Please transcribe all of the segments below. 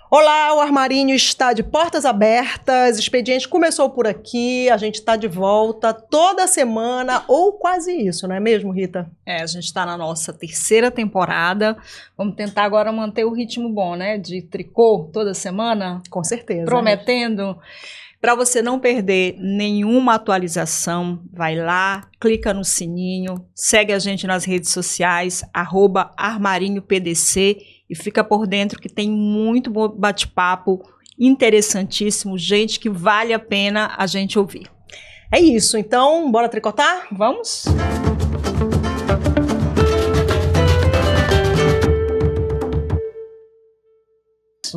Olá, o Armarinho está de portas abertas, Expediente começou por aqui, a gente está de volta toda semana, ou quase isso, não é mesmo, Rita? A gente está na nossa terceira temporada, vamos tentar agora manter o ritmo bom, né, de tricô toda semana. Com certeza. Prometendo. Para você não perder nenhuma atualização, vai lá, clica no sininho, segue a gente nas redes sociais, @armarinhopdc, e fica por dentro que tem muito bate-papo interessantíssimo, gente que vale a pena a gente ouvir. É isso, então bora tricotar? Vamos?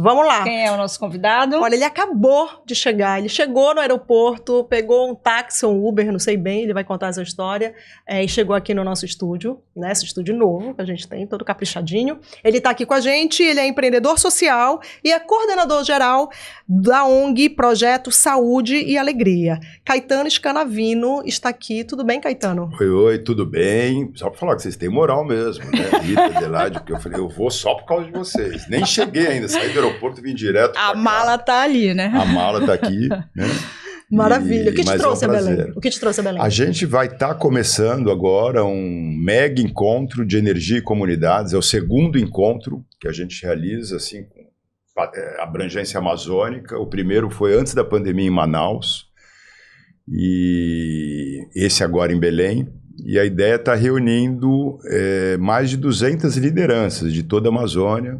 Vamos lá. Quem é o nosso convidado? Olha, ele acabou de chegar, ele chegou no aeroporto, pegou um táxi, um Uber, não sei bem, ele vai contar essa história, e chegou aqui no nosso estúdio, né, esse estúdio novo que a gente tem, todo caprichadinho. Ele está aqui com a gente, ele é empreendedor social e é coordenador geral da ONG Projeto Saúde e Alegria. Caetano Scanavino está aqui. Tudo bem, Caetano? Oi, tudo bem? Só para falar que vocês têm moral mesmo, né? Rita, Adelaide, porque eu falei, eu vou só por causa de vocês. Nem cheguei ainda, saí do aeroporto e vim direto pra cá. A mala tá ali, né? A mala tá aqui, né? Maravilha. O que te trouxe a Belém? O que te trouxe a Belém? A gente vai estar começando agora um mega encontro de energia e comunidades. É o segundo encontro que a gente realiza, assim, com abrangência amazônica. O primeiro foi antes da pandemia em Manaus e esse agora em Belém. E a ideia é estar reunindo mais de 200 lideranças de toda a Amazônia,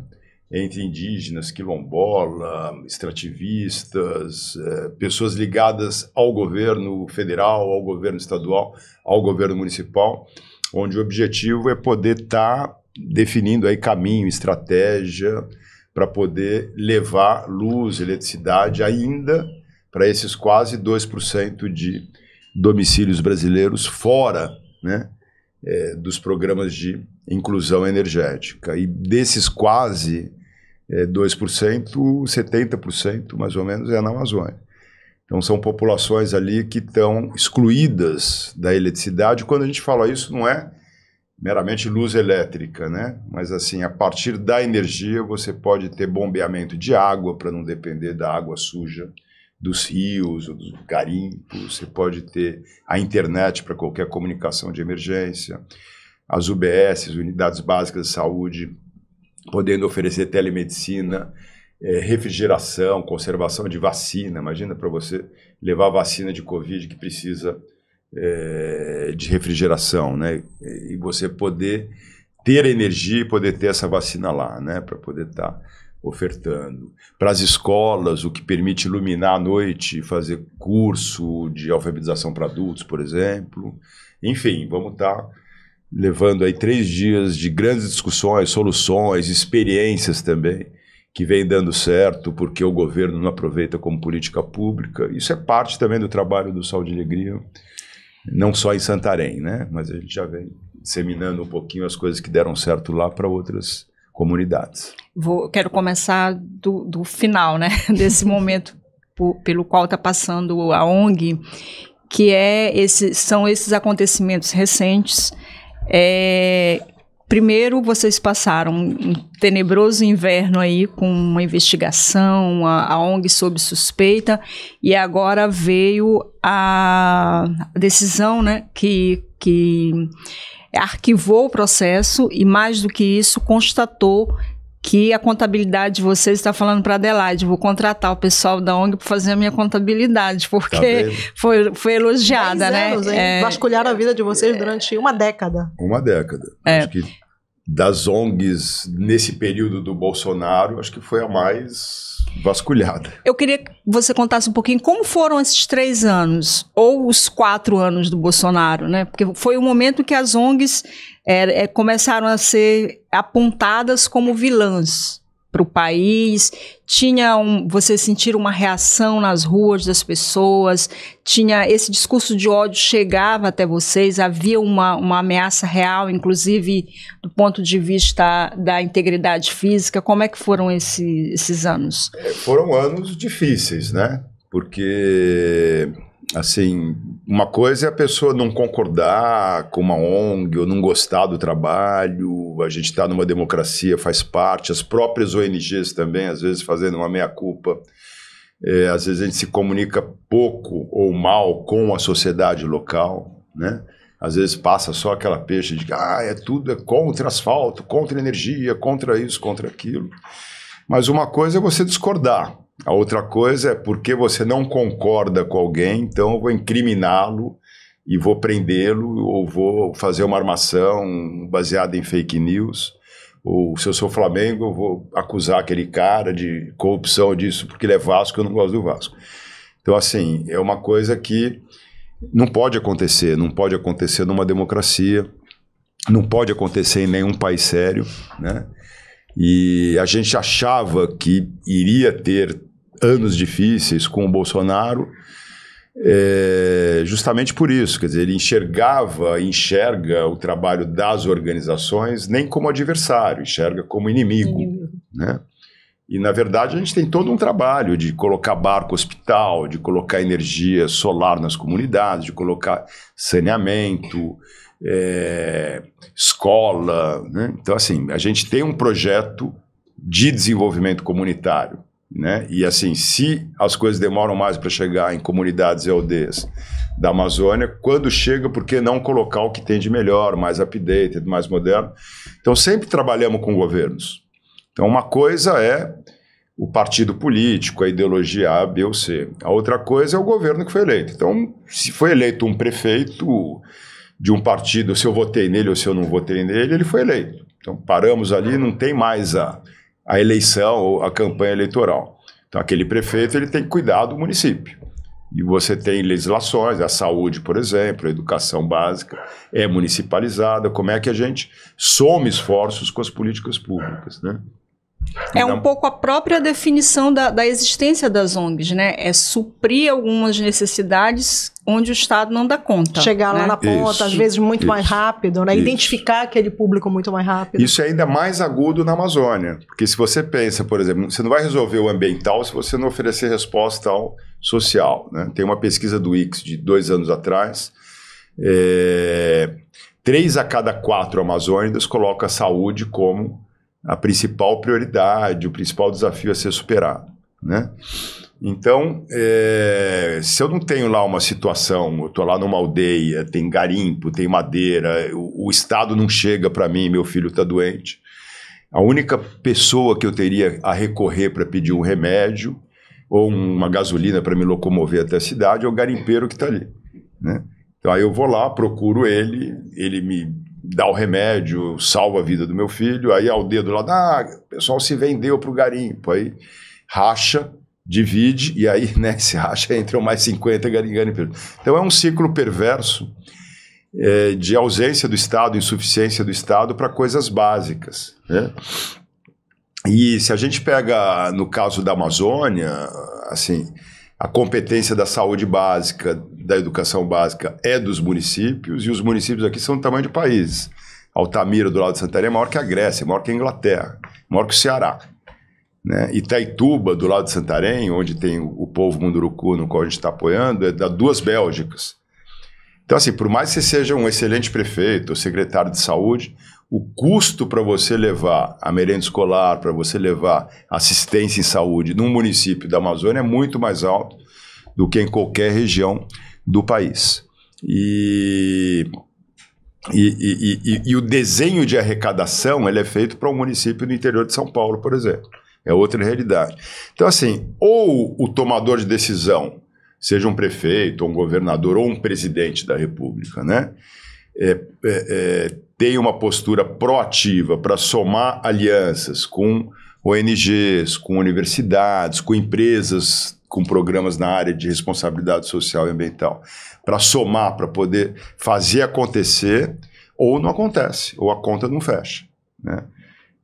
entre indígenas, quilombola, extrativistas, pessoas ligadas ao governo federal, ao governo estadual, ao governo municipal, onde o objetivo é poder estar definindo aí caminho, estratégia, para poder levar luz, eletricidade ainda para esses quase 2% de domicílios brasileiros fora, né, dos programas de inclusão energética. E desses quase 2%, 70% mais ou menos é na Amazônia. Então são populações ali que estão excluídas da eletricidade. Quando a gente fala isso, não é meramente luz elétrica, né? Mas assim, a partir da energia você pode ter bombeamento de água para não depender da água suja dos rios ou dos garimpos. Você pode ter a internet para qualquer comunicação de emergência, as UBSs, Unidades Básicas de Saúde, podendo oferecer telemedicina, refrigeração, conservação de vacina. Imagina para você levar vacina de Covid que precisa de refrigeração, né? E você poder ter energia e poder ter essa vacina lá, né? Para poder estar ofertando. Para as escolas, o que permite iluminar à noite, fazer curso de alfabetização para adultos, por exemplo. Enfim, vamos estar levando aí 3 dias de grandes discussões, soluções, experiências também, que vem dando certo porque o governo não aproveita como política pública. Isso é parte também do trabalho do Saúde e Alegria, não só em Santarém, né? Mas a gente já vem disseminando um pouquinho as coisas que deram certo lá para outras comunidades. Quero começar do final, né? Desse momento pelo qual está passando a ONG, que são esses acontecimentos recentes. Primeiro, vocês passaram um tenebroso inverno aí com uma investigação, a ONG sob suspeita, e agora veio a decisão, né, que arquivou o processo e, mais do que isso, constatou que a contabilidade de vocês está falando para a Adelaide, vou contratar o pessoal da ONG para fazer a minha contabilidade, porque foi elogiada, 10 anos, né? Vasculharam a vida de vocês durante uma década. Uma década. Acho que das ONGs nesse período do Bolsonaro, acho que foi a mais vasculhada. Eu queria que você contasse um pouquinho como foram esses 3 anos, ou os 4 anos do Bolsonaro, né? Porque foi o momento que as ONGs começaram a ser apontadas como vilãs para o país. Vocês sentiram uma reação nas ruas das pessoas, esse discurso de ódio chegava até vocês, havia uma ameaça real, inclusive do ponto de vista da integridade física. Como é que foram esses anos? Foram anos difíceis, né? Porque, assim, uma coisa é a pessoa não concordar com uma ONG ou não gostar do trabalho, a gente está numa democracia, faz parte, as próprias ONGs também, às vezes fazendo uma meia-culpa, às vezes a gente se comunica pouco ou mal com a sociedade local, né? Às vezes passa só aquela peixe de tudo é contra asfalto, contra energia, contra isso, contra aquilo. Mas uma coisa é você discordar. A outra coisa é porque você não concorda com alguém, então eu vou incriminá-lo e vou prendê-lo ou vou fazer uma armação baseada em fake news. Ou se eu sou Flamengo, eu vou acusar aquele cara de corrupção disso, porque ele é Vasco, eu não gosto do Vasco. Então, assim, é uma coisa que não pode acontecer numa democracia, não pode acontecer em nenhum país sério, né? E a gente achava que iria ter anos difíceis com o Bolsonaro, justamente por isso, quer dizer, ele enxerga o trabalho das organizações nem como adversário, enxerga como inimigo, né? E, na verdade, a gente tem todo um trabalho de colocar barco hospital, de colocar energia solar nas comunidades, de colocar saneamento, escola, né? Então, assim, a gente tem um projeto de desenvolvimento comunitário, né? E, assim, se as coisas demoram mais para chegar em comunidades e aldeias da Amazônia, quando chega, por que não colocar o que tem de melhor, mais updated, mais moderno? Então, sempre trabalhamos com governos. Então, uma coisa é o partido político, a ideologia A, B ou C. A outra coisa é o governo que foi eleito. Então, se foi eleito um prefeito de um partido, se eu votei nele ou se eu não votei nele, ele foi eleito. Então, paramos ali, não tem mais a eleição ou a campanha eleitoral. Então, aquele prefeito ele tem que cuidar do município. E você tem legislações, a saúde, por exemplo, a educação básica é municipalizada. Como é que a gente soma esforços com as políticas públicas, né? É um pouco a própria definição da existência das ONGs, né? É suprir algumas necessidades onde o Estado não dá conta. Chegar lá na ponta, Isso, às vezes muito mais rápido, né? Isso. Identificar aquele público muito mais rápido. Isso é ainda mais agudo na Amazônia. Porque se você pensa, por exemplo, você não vai resolver o ambiental se você não oferecer resposta ao social, né? Tem uma pesquisa do ICS de 2 anos atrás, 3 a cada 4 amazônicos colocam a saúde como a principal prioridade, o principal desafio a ser superado, né? Então, se eu não tenho lá uma situação, eu estou lá numa aldeia, tem garimpo, tem madeira, o Estado não chega para mim, meu filho está doente, a única pessoa que eu teria a recorrer para pedir um remédio ou uma gasolina para me locomover até a cidade é o garimpeiro que está ali, né? Então, aí eu vou lá, procuro ele me dá o remédio, salva a vida do meu filho, aí ao dedo lá, o pessoal se vendeu para o garimpo, aí racha, divide, e aí, né, se racha, entram mais 50 garimpeiros. Então é um ciclo perverso de ausência do Estado, insuficiência do Estado para coisas básicas, né? E se a gente pega, no caso da Amazônia, assim, a competência da saúde básica, da educação básica é dos municípios, e os municípios aqui são do tamanho de países. Altamira, do lado de Santarém, é maior que a Grécia, é maior que a Inglaterra, maior que o Ceará, né? Itaituba, do lado de Santarém, onde tem o povo Munduruku, no qual a gente está apoiando, dá 2 Bélgicas. Então, assim, por mais que você seja um excelente prefeito ou secretário de saúde, o custo para você levar a merenda escolar, para você levar assistência em saúde num município da Amazônia é muito mais alto do que em qualquer região do país. E o desenho de arrecadação ele é feito para um município do interior de São Paulo, por exemplo. É outra realidade. Então, assim, ou o tomador de decisão, seja um prefeito, ou um governador, ou um presidente da República, né? Tem uma postura proativa para somar alianças com ONGs, com universidades, com empresas, com programas na área de responsabilidade social e ambiental, para somar, para poder fazer acontecer, ou não acontece, ou a conta não fecha, né?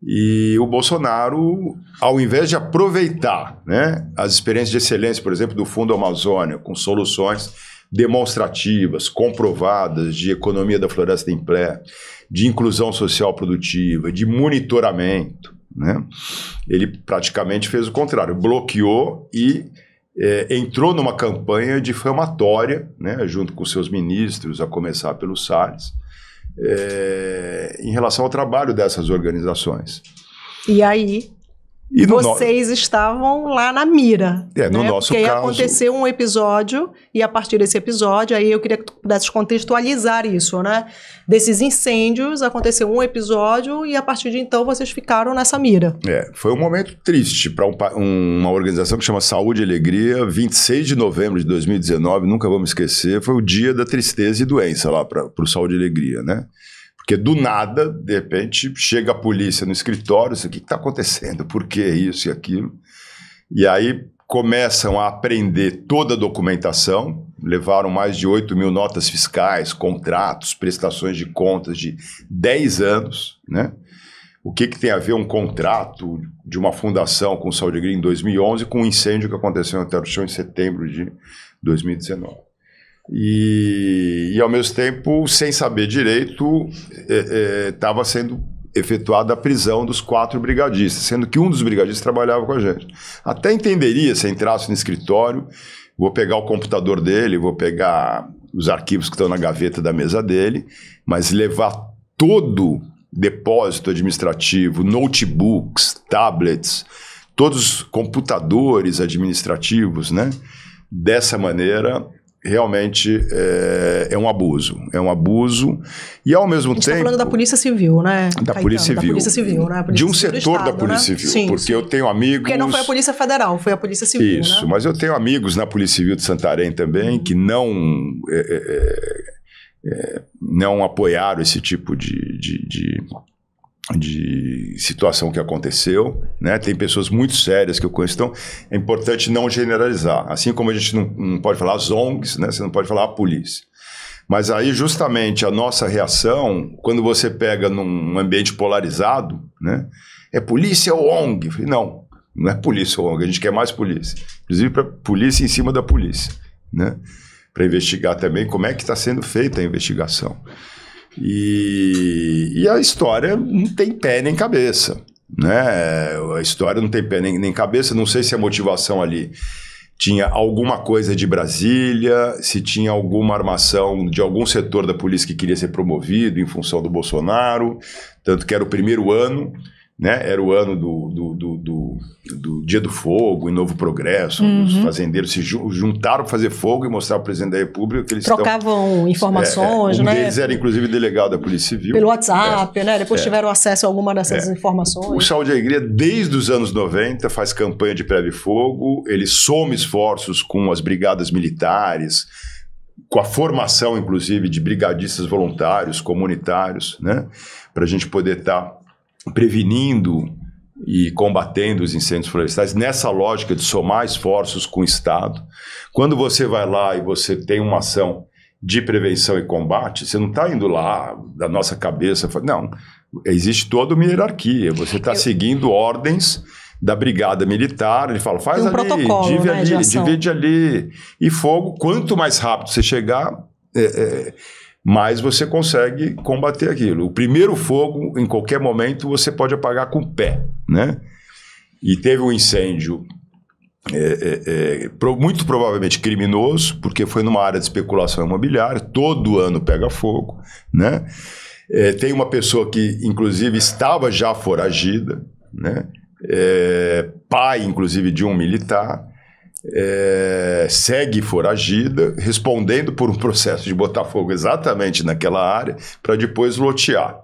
E o Bolsonaro, ao invés de aproveitar, né, as experiências de excelência, por exemplo, do Fundo Amazônia, com soluções demonstrativas, comprovadas, de economia da floresta em pé, de inclusão social produtiva, de monitoramento, né, ele praticamente fez o contrário, bloqueou e entrou numa campanha difamatória, né, junto com seus ministros, a começar pelo Salles, em relação ao trabalho dessas organizações. E aí, vocês estavam lá na mira. No nosso porque caso... aconteceu um episódio, e a partir desse episódio, aí eu queria que tu pudesse contextualizar isso, né? Desses incêndios, aconteceu um episódio, e a partir de então vocês ficaram nessa mira. Foi um momento triste para uma organização que chama Saúde e Alegria. 26 de novembro de 2019, nunca vamos esquecer, foi o dia da tristeza e doença lá para o Saúde e Alegria, né? Porque do nada, de repente, chega a polícia no escritório, o que está acontecendo? Por que isso e aquilo? E aí começam a apreender toda a documentação, levaram mais de 8 mil notas fiscais, contratos, prestações de contas de 10 anos, né? O que tem a ver um contrato de uma fundação com o Saúde e Alegria em 2011 com um incêndio que aconteceu em Terra do Chão em setembro de 2019. E ao mesmo tempo, sem saber direito, estava sendo efetuada a prisão dos 4 brigadistas, sendo que um dos brigadistas trabalhava com a gente. Até entenderia se entrasse no escritório, vou pegar o computador dele, vou pegar os arquivos que estão na gaveta da mesa dele, mas levar todo depósito administrativo, notebooks, tablets, todos os computadores administrativos, né? Dessa maneira... realmente é um abuso. É um abuso e, ao mesmo tempo... A gente está falando da Polícia Civil, né, da Polícia Civil. Da Polícia Civil, né? Polícia de um Civil setor Estado, da Polícia né? Civil. Sim, porque eu tenho amigos... Porque não foi a Polícia Federal, foi a Polícia Civil, Isso, né? mas eu tenho amigos na Polícia Civil de Santarém também que não apoiaram esse tipo de situação que aconteceu, né? Tem pessoas muito sérias que eu conheço, então é importante não generalizar, assim como a gente não pode falar as ONGs, né? Você não pode falar a polícia, mas aí justamente a nossa reação, quando você pega num ambiente polarizado, né? É polícia ou ONG? Eu falei, não é polícia ou ONG, a gente quer mais polícia, inclusive para polícia em cima da polícia, né? Para investigar também como é que está sendo feita a investigação. E a história não tem pé nem cabeça, né? A história não tem pé nem cabeça. Não sei se a motivação ali tinha alguma coisa de Brasília, se tinha alguma armação de algum setor da polícia que queria ser promovido em função do Bolsonaro, tanto que era o primeiro ano, né? Era o ano do Dia do Fogo, em Novo Progresso. Os fazendeiros se juntaram para fazer fogo e mostrar ao presidente da República que eles trocavam informações, né? Um deles era, inclusive, delegado da Polícia Civil. Pelo WhatsApp, né? Depois tiveram acesso a alguma dessas informações. O Saúde e Alegria, desde os anos 90, faz campanha de prévio-fogo, ele soma esforços com as brigadas militares, com a formação, inclusive, de brigadistas voluntários, comunitários, né? Para a gente poder estar prevenindo e combatendo os incêndios florestais, nessa lógica de somar esforços com o Estado. Quando você vai lá e você tem uma ação de prevenção e combate, você não está indo lá da nossa cabeça, não, existe toda uma hierarquia, você está seguindo ordens da brigada militar, ele fala, faz ali, divide ali, e fogo, quanto mais rápido você chegar, mais você consegue combater aquilo. O primeiro fogo, em qualquer momento, você pode apagar com o pé, né? E teve um incêndio muito provavelmente criminoso, porque foi numa área de especulação imobiliária, todo ano pega fogo, né? Tem uma pessoa que, inclusive, estava já foragida, né? Pai, inclusive, de um militar, segue foragida, respondendo por um processo de botar fogo exatamente naquela área para depois lotear.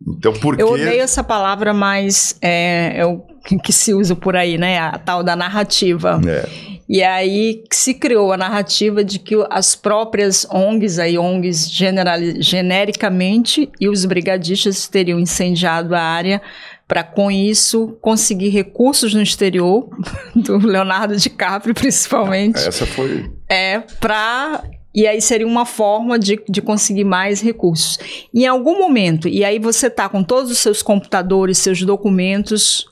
Então, por Eu odeio essa palavra, mas é o que se usa por aí, né? A tal da narrativa. E aí se criou a narrativa de que as próprias ONGs, ONGs genericamente, e os brigadistas teriam incendiado a área para, com isso, conseguir recursos no exterior, do Leonardo DiCaprio, principalmente. Essa foi... E aí seria uma forma de conseguir mais recursos. Em algum momento, e aí você está com todos os seus computadores, seus documentos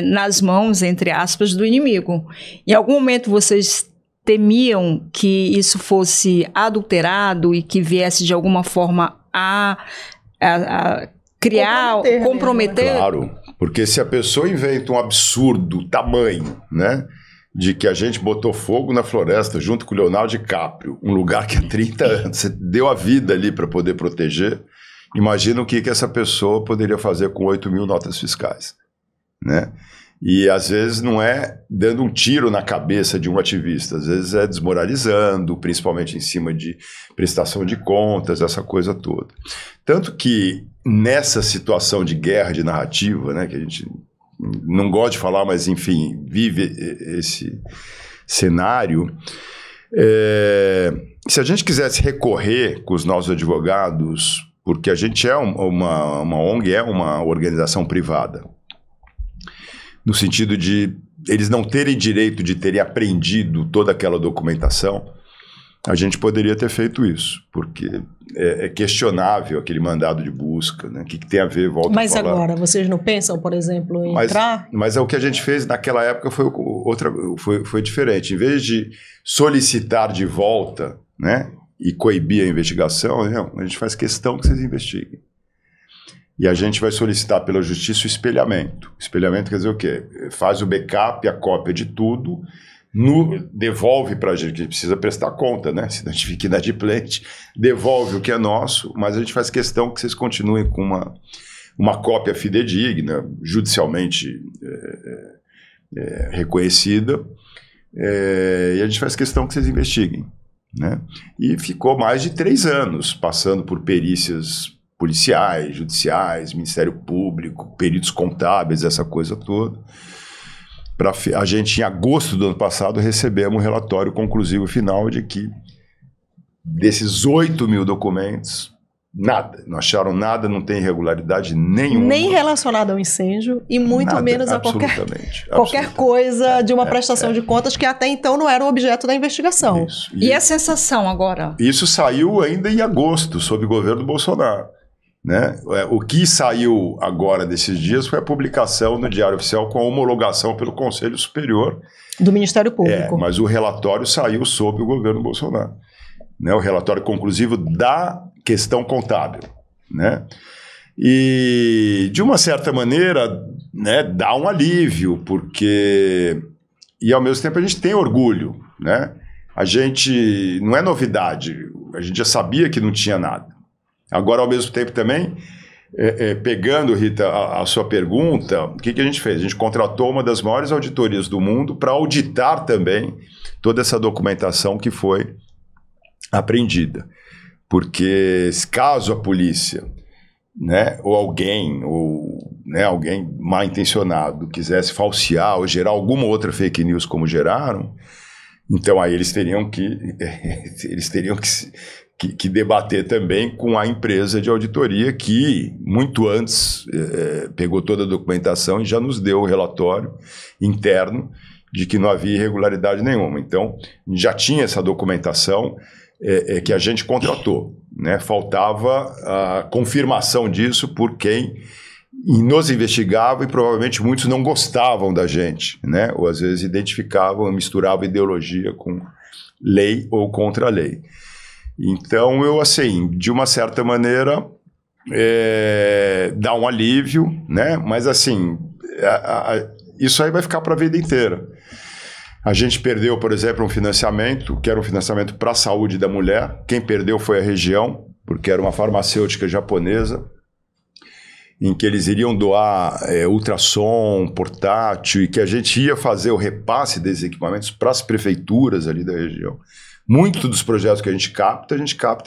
nas mãos, entre aspas, do inimigo. Em algum momento vocês temiam que isso fosse adulterado e que viesse de alguma forma a criar, comprometer? Claro, porque se a pessoa inventa um absurdo tamanho, né, de que a gente botou fogo na floresta junto com o Leonardo DiCaprio, um lugar que há 30 anos você deu a vida ali para poder proteger. Imagina o que essa pessoa poderia fazer com 8.000 notas fiscais, né? E às vezes não é dando um tiro na cabeça de um ativista, às vezes é desmoralizando, principalmente em cima de prestação de contas, essa coisa toda. Tanto que nessa situação de guerra de narrativa, né, que a gente não gosta de falar, mas enfim, vive esse cenário, se a gente quisesse recorrer com os nossos advogados, porque a gente é uma ONG, é uma organização privada, no sentido de eles não terem direito de terem apreendido toda aquela documentação, a gente poderia ter feito isso, porque é questionável aquele mandado de busca, né? O que tem a ver, volta a falar. Mas agora, vocês não pensam, por exemplo, em entrar? Mas o que a gente fez naquela época foi diferente. Em vez de solicitar de volta, né, e coibir a investigação, não, a gente faz questão que vocês investiguem. E a gente vai solicitar pela justiça o espelhamento. Espelhamento quer dizer o quê? Faz o backup, a cópia de tudo, devolve para a gente, que precisa prestar conta, né? Se não fica inadimplente, devolve o que é nosso, mas a gente faz questão que vocês continuem com uma cópia fidedigna, judicialmente reconhecida, e a gente faz questão que vocês investiguem, né? E ficou mais de 3 anos passando por perícias policiais, judiciais, Ministério Público, peritos contábeis, essa coisa toda. A gente, em agosto do ano passado, recebemos um relatório conclusivo final de que desses 8.000 documentos, nada, não acharam nada, não tem irregularidade nenhuma. Nem relacionado ao incêndio e muito nada, menos a qualquer coisa de uma prestação de contas que até então não era o objeto da investigação. Isso. E a sensação agora? Isso saiu ainda em agosto, sob o governo Bolsonaro, né? O que saiu agora desses dias foi a publicação no Diário Oficial com a homologação pelo Conselho Superior do Ministério Público. Mas o relatório saiu sob o governo Bolsonaro, né? O relatório conclusivo da questão contábil, né? E de uma certa maneira, né, dá um alívio, porque e ao mesmo tempo a gente tem orgulho, né? A gente não é novidade, a gente já sabia que não tinha nada. Agora, ao mesmo tempo também, pegando, Rita, a sua pergunta, o que a gente fez? A gente contratou uma das maiores auditorias do mundo para auditar também toda essa documentação que foi apreendida. Porque caso a polícia, né, ou alguém mal intencionado quisesse falsear ou gerar alguma outra fake news como geraram, então aí eles teriam que debater também com a empresa de auditoria que muito antes pegou toda a documentação e já nos deu o relatório interno de que não havia irregularidade nenhuma. Então, já tinha essa documentação que a gente contratou, né? Faltava a confirmação disso por quem nos investigava e provavelmente muitos não gostavam da gente, né? Ou às vezes identificavam, misturavam ideologia com lei ou contra a lei. Então, eu, assim, de uma certa maneira, dá um alívio, né? Mas, assim, isso aí vai ficar para a vida inteira. A gente perdeu, por exemplo, um financiamento, que era um financiamento para a saúde da mulher. Quem perdeu foi a região, porque era uma farmacêutica japonesa, em que eles iriam doar ultrassom, portátil, e que a gente ia fazer o repasse desses equipamentos para as prefeituras ali da região. Muitos dos projetos que a gente capta,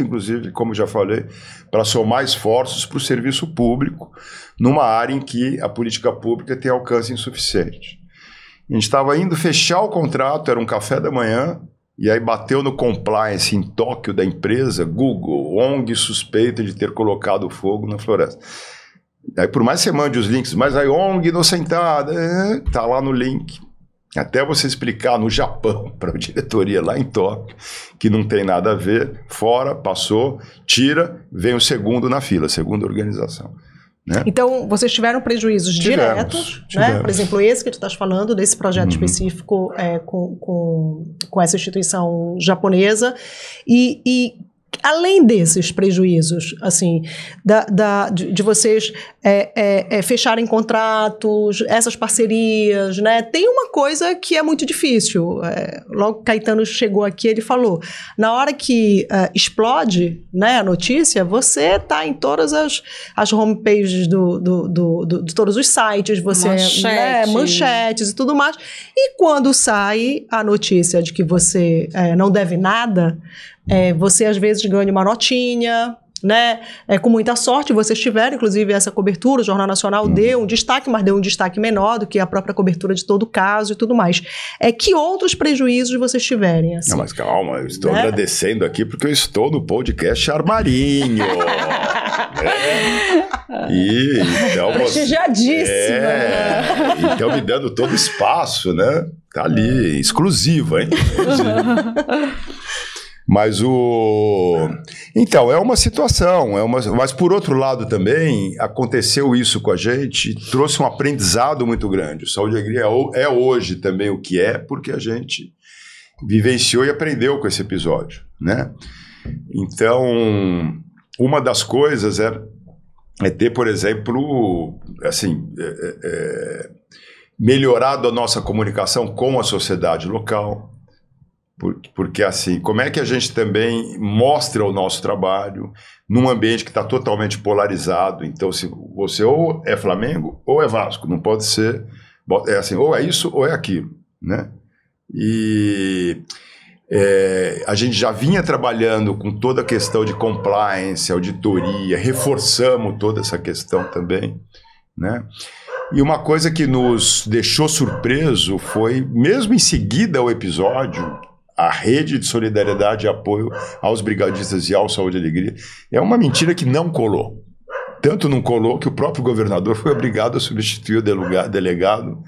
inclusive, como já falei, para somar esforços para o serviço público, numa área em que a política pública tem alcance insuficiente. A gente estava indo fechar o contrato, era um café da manhã, e aí bateu no compliance em Tóquio da empresa, Google, ONG suspeita de ter colocado fogo na floresta. Aí, por mais que você mande os links, mas a ONG inocentada, tá lá no link. Até você explicar no Japão, para a diretoria lá em Tóquio, que não tem nada a ver, fora, passou, tira, vem o segundo na fila, a segunda organização. Né? Então, vocês tiveram prejuízos diretos, né? Por exemplo, esse que tu estás falando, desse projeto específico com essa instituição japonesa, e além desses prejuízos, assim, de vocês fecharem contratos, essas parcerias, né? Tem uma coisa que é muito difícil. Logo que Caetano chegou aqui, ele falou, na hora que explode, né, a notícia, você está em todas as homepages de todos os sites, você manchetes e tudo mais. E quando sai a notícia de que você não deve nada, você às vezes ganha uma notinha, né? Com muita sorte, vocês tiveram, inclusive, essa cobertura, o Jornal Nacional deu um destaque, mas deu um destaque menor do que a própria cobertura de todo o caso e tudo mais. Que outros prejuízos vocês tiverem? Assim? Não, mas calma, eu estou agradecendo aqui porque eu estou no podcast Armarinho. Então, prestigiadíssima. Então me dando todo espaço, né? Tá ali, exclusiva, hein? Mas então, é uma situação, mas por outro lado também, aconteceu isso com a gente, trouxe um aprendizado muito grande. O Saúde e Alegria é hoje também o que é, porque a gente vivenciou e aprendeu com esse episódio, né? Então, uma das coisas é ter, por exemplo, assim, melhorado a nossa comunicação com a sociedade local. Porque assim, como é que a gente também mostra o nosso trabalho num ambiente que está totalmente polarizado? Então, se você ou é Flamengo ou é Vasco, não pode ser, assim, ou é isso ou é aquilo, né? E a gente já vinha trabalhando com toda a questão de compliance, auditoria, reforçamos toda essa questão também, né? E uma coisa que nos deixou surpreso foi, mesmo em seguida ao episódio, a rede de solidariedade e apoio aos brigadistas e ao Saúde e Alegria é uma mentira que não colou. Tanto não colou que o próprio governador foi obrigado a substituir o delegado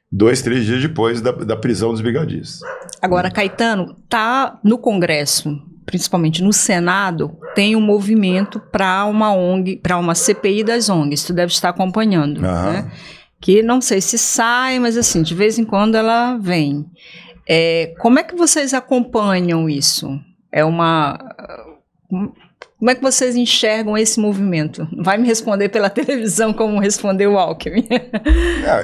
2, 3 dias depois da prisão dos brigadistas. Agora, Caetano, tá no Congresso, principalmente no Senado, tem um movimento para uma ONG, para uma CPI das ONGs, tu deve estar acompanhando, né? Que não sei se sai, mas assim, de vez em quando ela vem. Como é que vocês acompanham isso? Como é que vocês enxergam esse movimento? Não vai me responder pela televisão como respondeu o Alckmin.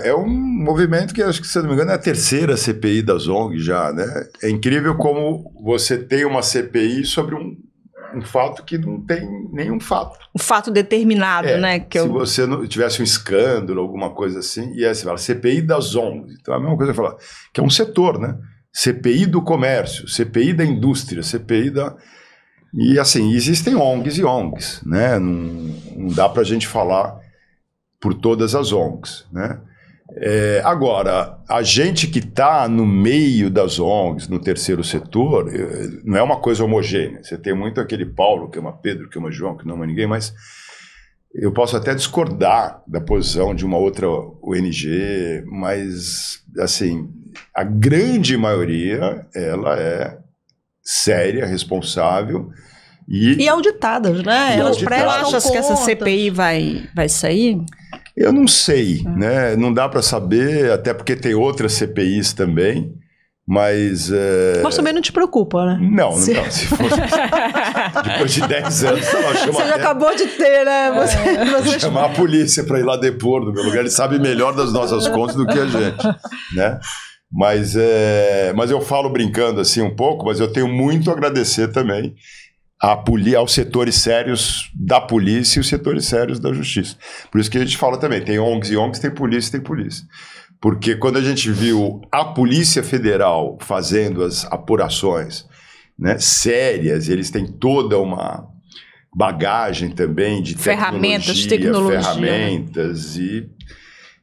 É um movimento que, acho que, se eu não me engano, é a terceira CPI das ONGs já, né? É incrível como você tem uma CPI sobre um fato que não tem nenhum fato. Um fato determinado, né? Se você não tivesse um escândalo, alguma coisa assim, e aí você fala CPI das ONGs. Então é a mesma coisa que falar, que é um setor, né? CPI do comércio, CPI da indústria, CPI da... E assim, existem ONGs e ONGs, né? Não dá para a gente falar por todas as ONGs, né? Agora, a gente que está no meio das ONGs, no terceiro setor, não é uma coisa homogênea. Você tem muito aquele Paulo, que ama Pedro, que ama João, que não ama ninguém, mas eu posso até discordar da posição de uma outra ONG, mas, assim, a grande maioria, ela é séria, responsável e auditadas, né? Elas prestam contas. Que essa CPI vai sair? Eu não sei, né? Não dá para saber, até porque tem outras CPIs também, mas... Mas também não te preocupa, né? Não. Se fosse... Depois de 10 anos, você já acabou de ter, né? Você chamar a polícia para ir lá depor no meu lugar, ele sabe melhor das nossas contas do que a gente, né? Mas eu falo brincando assim um pouco, mas eu tenho muito a agradecer também aos setores sérios da polícia e os setores sérios da justiça. Por isso que a gente fala também, tem ONGs e ONGs, tem polícia. Porque quando a gente viu a Polícia Federal fazendo as apurações, né, sérias, eles têm toda uma bagagem também de ferramentas e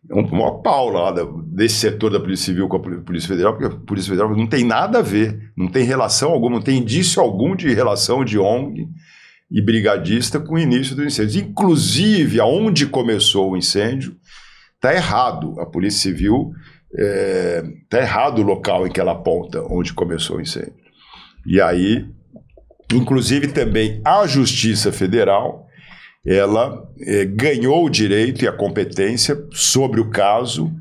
uma pau lá desse setor da Polícia Civil com a Polícia Federal, porque a Polícia Federal não tem nada a ver, não tem relação alguma, não tem indício algum de relação de ONG e brigadista com o início do incêndio. Inclusive, aonde começou o incêndio, está errado. A Polícia Civil está errado o local em que ela aponta onde começou o incêndio. E aí, inclusive também a Justiça Federal, ela ganhou o direito e a competência sobre o caso,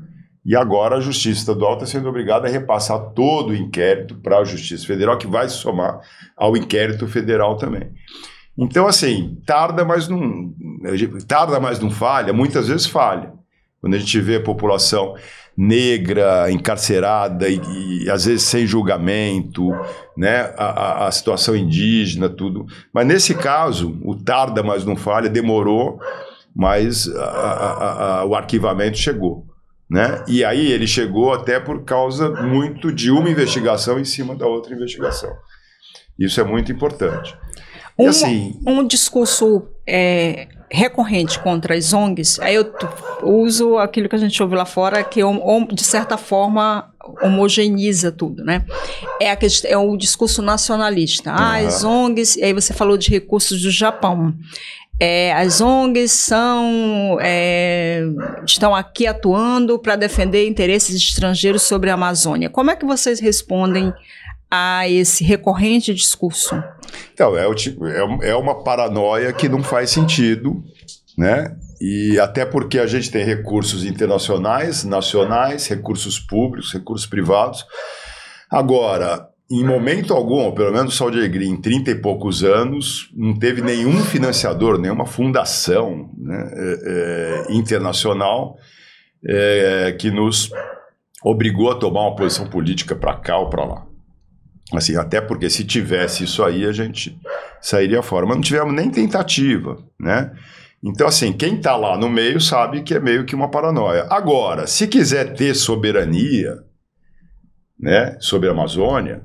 e agora a Justiça Estadual está sendo obrigada a repassar todo o inquérito para a Justiça Federal, que vai se somar ao inquérito federal também. Então, assim, tarda, mas não falha, muitas vezes falha. Quando a gente vê a população negra, encarcerada e às vezes sem julgamento, né? A situação indígena, tudo. Mas nesse caso, o tarda, mas não falha, demorou, mas o arquivamento chegou. Né? E aí ele chegou até por causa muito de uma investigação em cima da outra investigação. Isso é muito importante. Um discurso recorrente contra as ONGs, aí eu uso aquilo que a gente ouve lá fora, que de certa forma homogeneiza tudo, né? É o discurso nacionalista. As ONGs, aí você falou de recursos do Japão. As ONGs estão aqui atuando para defender interesses estrangeiros sobre a Amazônia. Como é que vocês respondem a esse recorrente discurso? Então, é uma paranoia que não faz sentido, né? E até porque a gente tem recursos internacionais, nacionais, recursos públicos, recursos privados. Agora, em momento algum, pelo menos o Saúde e Alegria, em 30 e poucos anos, não teve nenhum financiador, nenhuma fundação, né, internacional que nos obrigou a tomar uma posição política para cá ou para lá. Assim, até porque se tivesse isso aí, a gente sairia fora. Mas não tivemos nem tentativa, né? Então, assim, quem está lá no meio sabe que é meio que uma paranoia. Agora, se quiser ter soberania, né, sobre a Amazônia,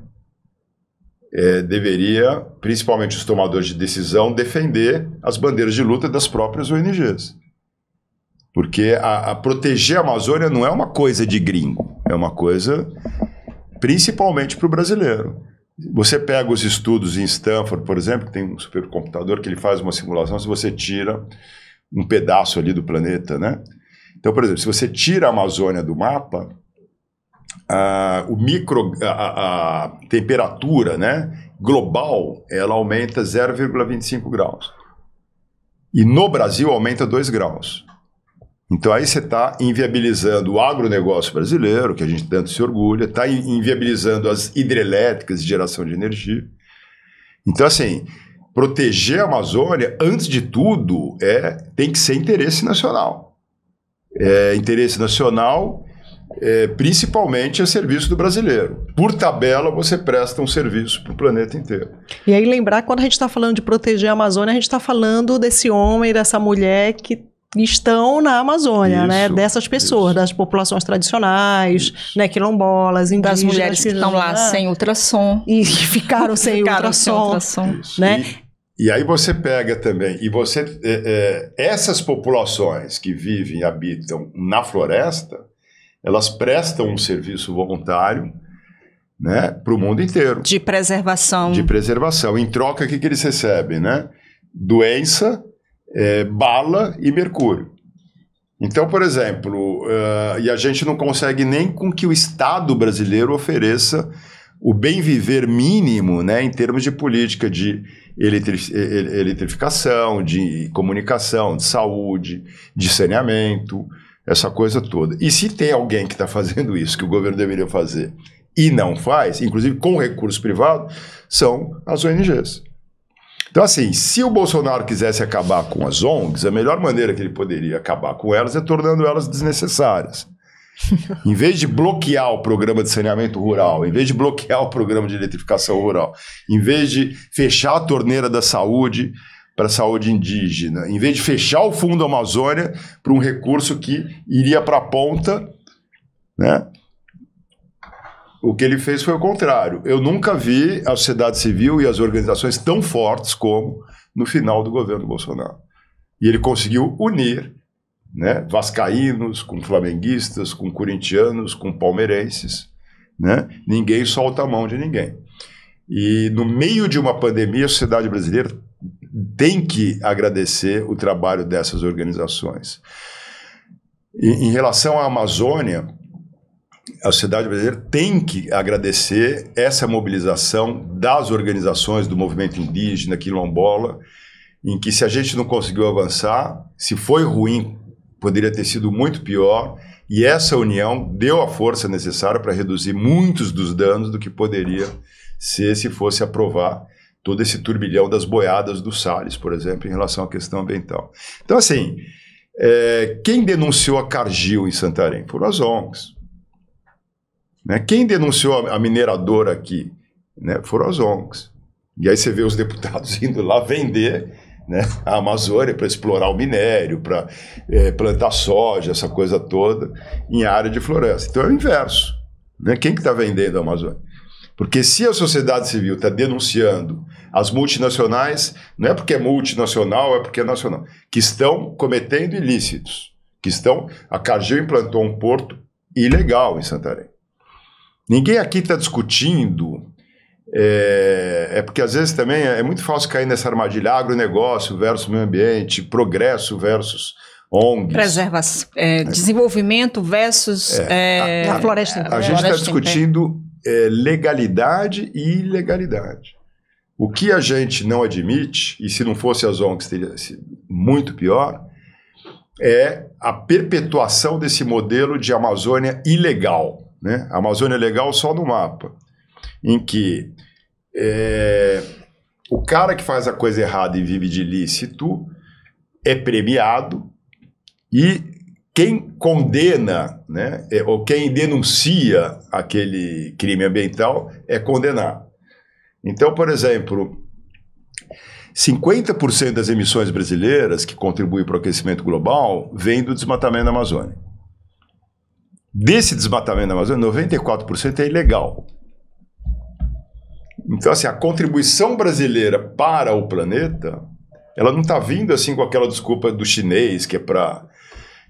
deveria, principalmente os tomadores de decisão, defender as bandeiras de luta das próprias ONGs. Porque proteger a Amazônia não é uma coisa de gringo, é uma coisa principalmente para o brasileiro. Você pega os estudos em Stanford, por exemplo, que tem um supercomputador que ele faz uma simulação, se você tira um pedaço ali do planeta, né? Então, por exemplo, se você tira a Amazônia do mapa, a temperatura, né, global, ela aumenta 0,25 graus. E no Brasil aumenta 2 graus. Então aí você está inviabilizando o agronegócio brasileiro, que a gente tanto se orgulha, está inviabilizando as hidrelétricas de geração de energia. Então, assim, proteger a Amazônia, antes de tudo, tem que ser interesse nacional. Interesse nacional, principalmente a serviço do brasileiro. Por tabela, você presta um serviço para o planeta inteiro. E aí lembrar, quando a gente está falando de proteger a Amazônia, a gente está falando desse homem, dessa mulher que estão na Amazônia, né? Dessas pessoas, das populações tradicionais, né? Quilombolas, indígenas. Das mulheres que estão lá sem ultrassom. E ficaram sem ultrassom. Né? E aí você pega também, essas populações que vivem e habitam na floresta, elas prestam um serviço voluntário, né, para o mundo inteiro. De preservação. De preservação. Em troca, o que eles recebem, né? Doença, bala e mercúrio. Então, por exemplo, e a gente não consegue nem com que o Estado brasileiro ofereça o bem viver mínimo, né, em termos de política de eletrificação, de comunicação, de saúde, de saneamento, essa coisa toda. E se tem alguém que está fazendo isso, que o governo deveria fazer, e não faz, inclusive com recurso privado, são as ONGs. Então, assim, se o Bolsonaro quisesse acabar com as ONGs, a melhor maneira que ele poderia acabar com elas é tornando elas desnecessárias. Em vez de bloquear o programa de saneamento rural, em vez de bloquear o programa de eletrificação rural, em vez de fechar a torneira da saúde para a saúde indígena, em vez de fechar o Fundo Amazônia para um recurso que iria para a ponta, né? O que ele fez foi o contrário. Eu nunca vi a sociedade civil e as organizações tão fortes como no final do governo Bolsonaro. E ele conseguiu unir, né, vascaínos com flamenguistas, com corintianos, com palmeirenses, né? Ninguém solta a mão de ninguém. E no meio de uma pandemia, a sociedade brasileira tem que agradecer o trabalho dessas organizações. Em relação à Amazônia, a sociedade brasileira tem que agradecer essa mobilização das organizações do movimento indígena, quilombola, em que se a gente não conseguiu avançar, se foi ruim, poderia ter sido muito pior, e essa união deu a força necessária para reduzir muitos dos danos do que poderia ser se fosse aprovar todo esse turbilhão das boiadas do Salles, por exemplo, em relação à questão ambiental. Então, assim, quem denunciou a Cargill em Santarém? Foram as ONGs. Né? Quem denunciou a mineradora aqui? Né? Foram as ONGs. E aí você vê os deputados indo lá vender, né, a Amazônia para explorar o minério, para plantar soja, essa coisa toda, em área de floresta. Então é o inverso. Né? Quem que está vendendo a Amazônia? Porque se a sociedade civil está denunciando as multinacionais, não é porque é multinacional, é porque é nacional, que estão cometendo ilícitos, a Cargill implantou um porto ilegal em Santarém. Ninguém aqui está discutindo, porque às vezes também é muito fácil cair nessa armadilha, agronegócio versus meio ambiente, progresso versus ONGs. Desenvolvimento versus a floresta. A gente está discutindo legalidade e ilegalidade. O que a gente não admite, e se não fosse as ONGs teria sido muito pior, é a perpetuação desse modelo de Amazônia ilegal. Né? A Amazônia legal só no mapa, em que o cara que faz a coisa errada e vive de ilícito é premiado e quem condena, né, ou quem denuncia aquele crime ambiental é condenado. Então, por exemplo, 50% das emissões brasileiras que contribuem para o aquecimento global vem do desmatamento da Amazônia. Desse desmatamento da Amazônia, 94% é ilegal. Então, assim, a contribuição brasileira para o planeta, ela não está vindo assim com aquela desculpa do chinês, que é para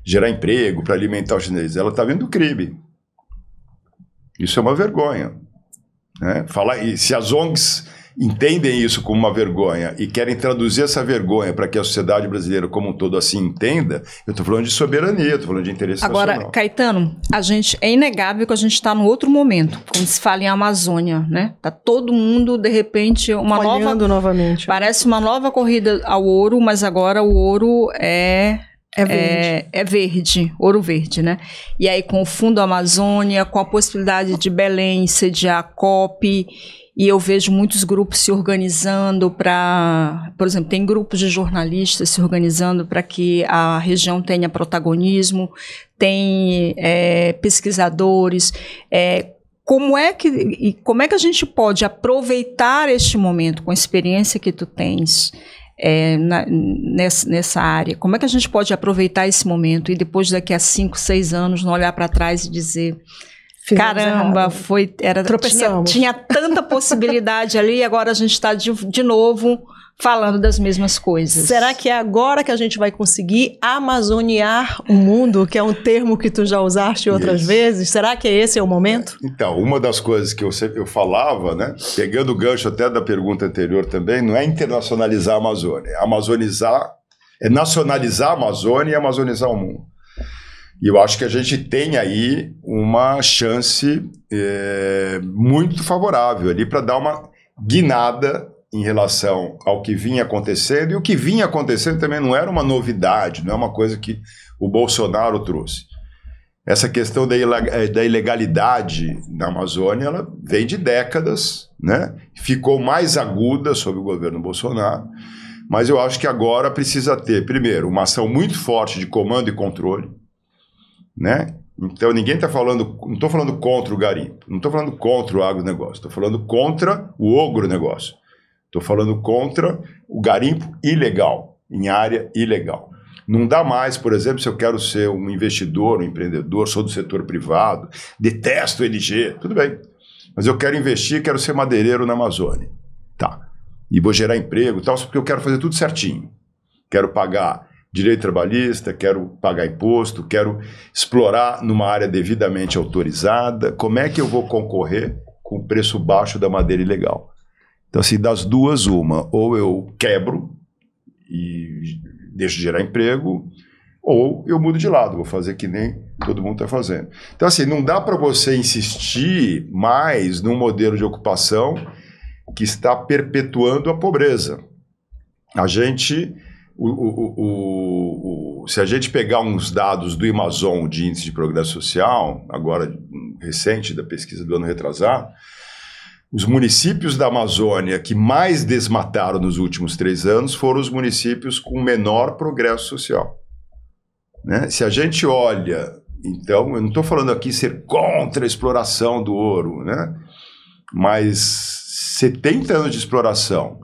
gerar emprego, para alimentar os chineses. Ela está vindo do crime. Isso é uma vergonha. Né? E se as ONGs entendem isso como uma vergonha e querem traduzir essa vergonha para que a sociedade brasileira como um todo assim entenda, eu estou falando de soberania, estou falando de interesse nacional. Agora, Caetano, é inegável que a gente está num outro momento, como se fala em Amazônia, né? Está todo mundo, de repente, olhando novamente. Parece uma nova corrida ao ouro, mas agora o ouro é verde, ouro verde, né? E aí com o Fundo Amazônia, com a possibilidade de Belém sediar a COP, e eu vejo muitos grupos se organizando por exemplo, tem grupos de jornalistas se organizando para que a região tenha protagonismo, tem pesquisadores. Como é que a gente pode aproveitar este momento com a experiência que tu tens nessa área? Como é que a gente pode aproveitar esse momento e depois daqui a 5, 6 anos não olhar para trás e dizer... Caramba, tinha tanta possibilidade ali e agora a gente está de novo falando das mesmas coisas. Será que é agora que a gente vai conseguir amazoniar o mundo, que é um termo que tu já usaste outras vezes? Será que esse é o momento? Então, uma das coisas que eu falava, né, pegando o gancho até da pergunta anterior também, não é internacionalizar a Amazônia, é nacionalizar a Amazônia e amazonizar o mundo. E eu acho que a gente tem aí uma chance muito favorável ali para dar uma guinada em relação ao que vinha acontecendo. E o que vinha acontecendo também não era uma novidade, não é uma coisa que o Bolsonaro trouxe. Essa questão da ilegalidade na Amazônia, ela vem de décadas, né? Ficou mais aguda sob o governo Bolsonaro. Mas eu acho que agora precisa ter, primeiro, uma ação muito forte de comando e controle. Né? Então ninguém está falando, não estou falando contra o garimpo, não estou falando contra o agronegócio, estou falando contra o ogronegócio, estou falando contra o garimpo ilegal, em área ilegal. Não dá mais, por exemplo, se eu quero ser um investidor, um empreendedor, sou do setor privado, detesto o LG, tudo bem, mas eu quero investir, quero ser madeireiro na Amazônia, tá? E vou gerar emprego e tal, porque eu quero fazer tudo certinho, quero pagar direito trabalhista, quero pagar imposto, quero explorar numa área devidamente autorizada. Como é que eu vou concorrer com o preço baixo da madeira ilegal? Então, assim, das duas, uma. Ou eu quebro e deixo de gerar emprego, ou eu mudo de lado, vou fazer que nem todo mundo está fazendo. Então, assim, não dá para você insistir mais num modelo de ocupação que está perpetuando a pobreza. A gente... se a gente pegar uns dados do Amazon de índice de progresso social, agora recente, da pesquisa do ano retrasado, Os municípios da Amazônia que mais desmataram nos últimos 3 anos foram os municípios com menor progresso social. Né? Se a gente olha, então, eu não estou falando aqui ser contra a exploração do ouro, né? Mas 70 anos de exploração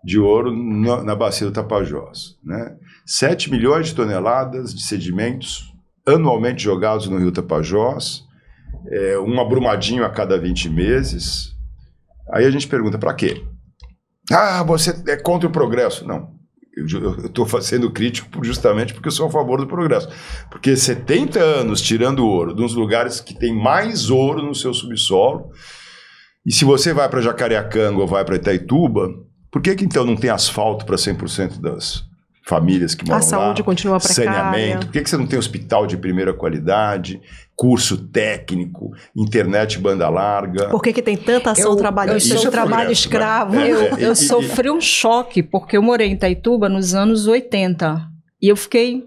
de ouro na bacia do Tapajós, né? 7 milhões de toneladas de sedimentos anualmente jogados no rio Tapajós, um abrumadinho a cada 20 meses. Aí a gente pergunta, para quê? Ah, você é contra o progresso. Não, eu estou sendo crítico justamente porque eu sou a favor do progresso. Porque 70 anos tirando ouro de uns lugares que tem mais ouro no seu subsolo, e se você vai para Jacareacanga ou vai para Itaituba, por que então não tem asfalto para 100% das famílias que moram lá? A saúde continua precária. Saneamento. Por que você não tem hospital de primeira qualidade, curso técnico, internet banda larga? Por que tem tanta ação trabalhista, trabalho escravo? Né? Eu sofri um choque, porque eu morei em Itaituba nos anos 80 e eu fiquei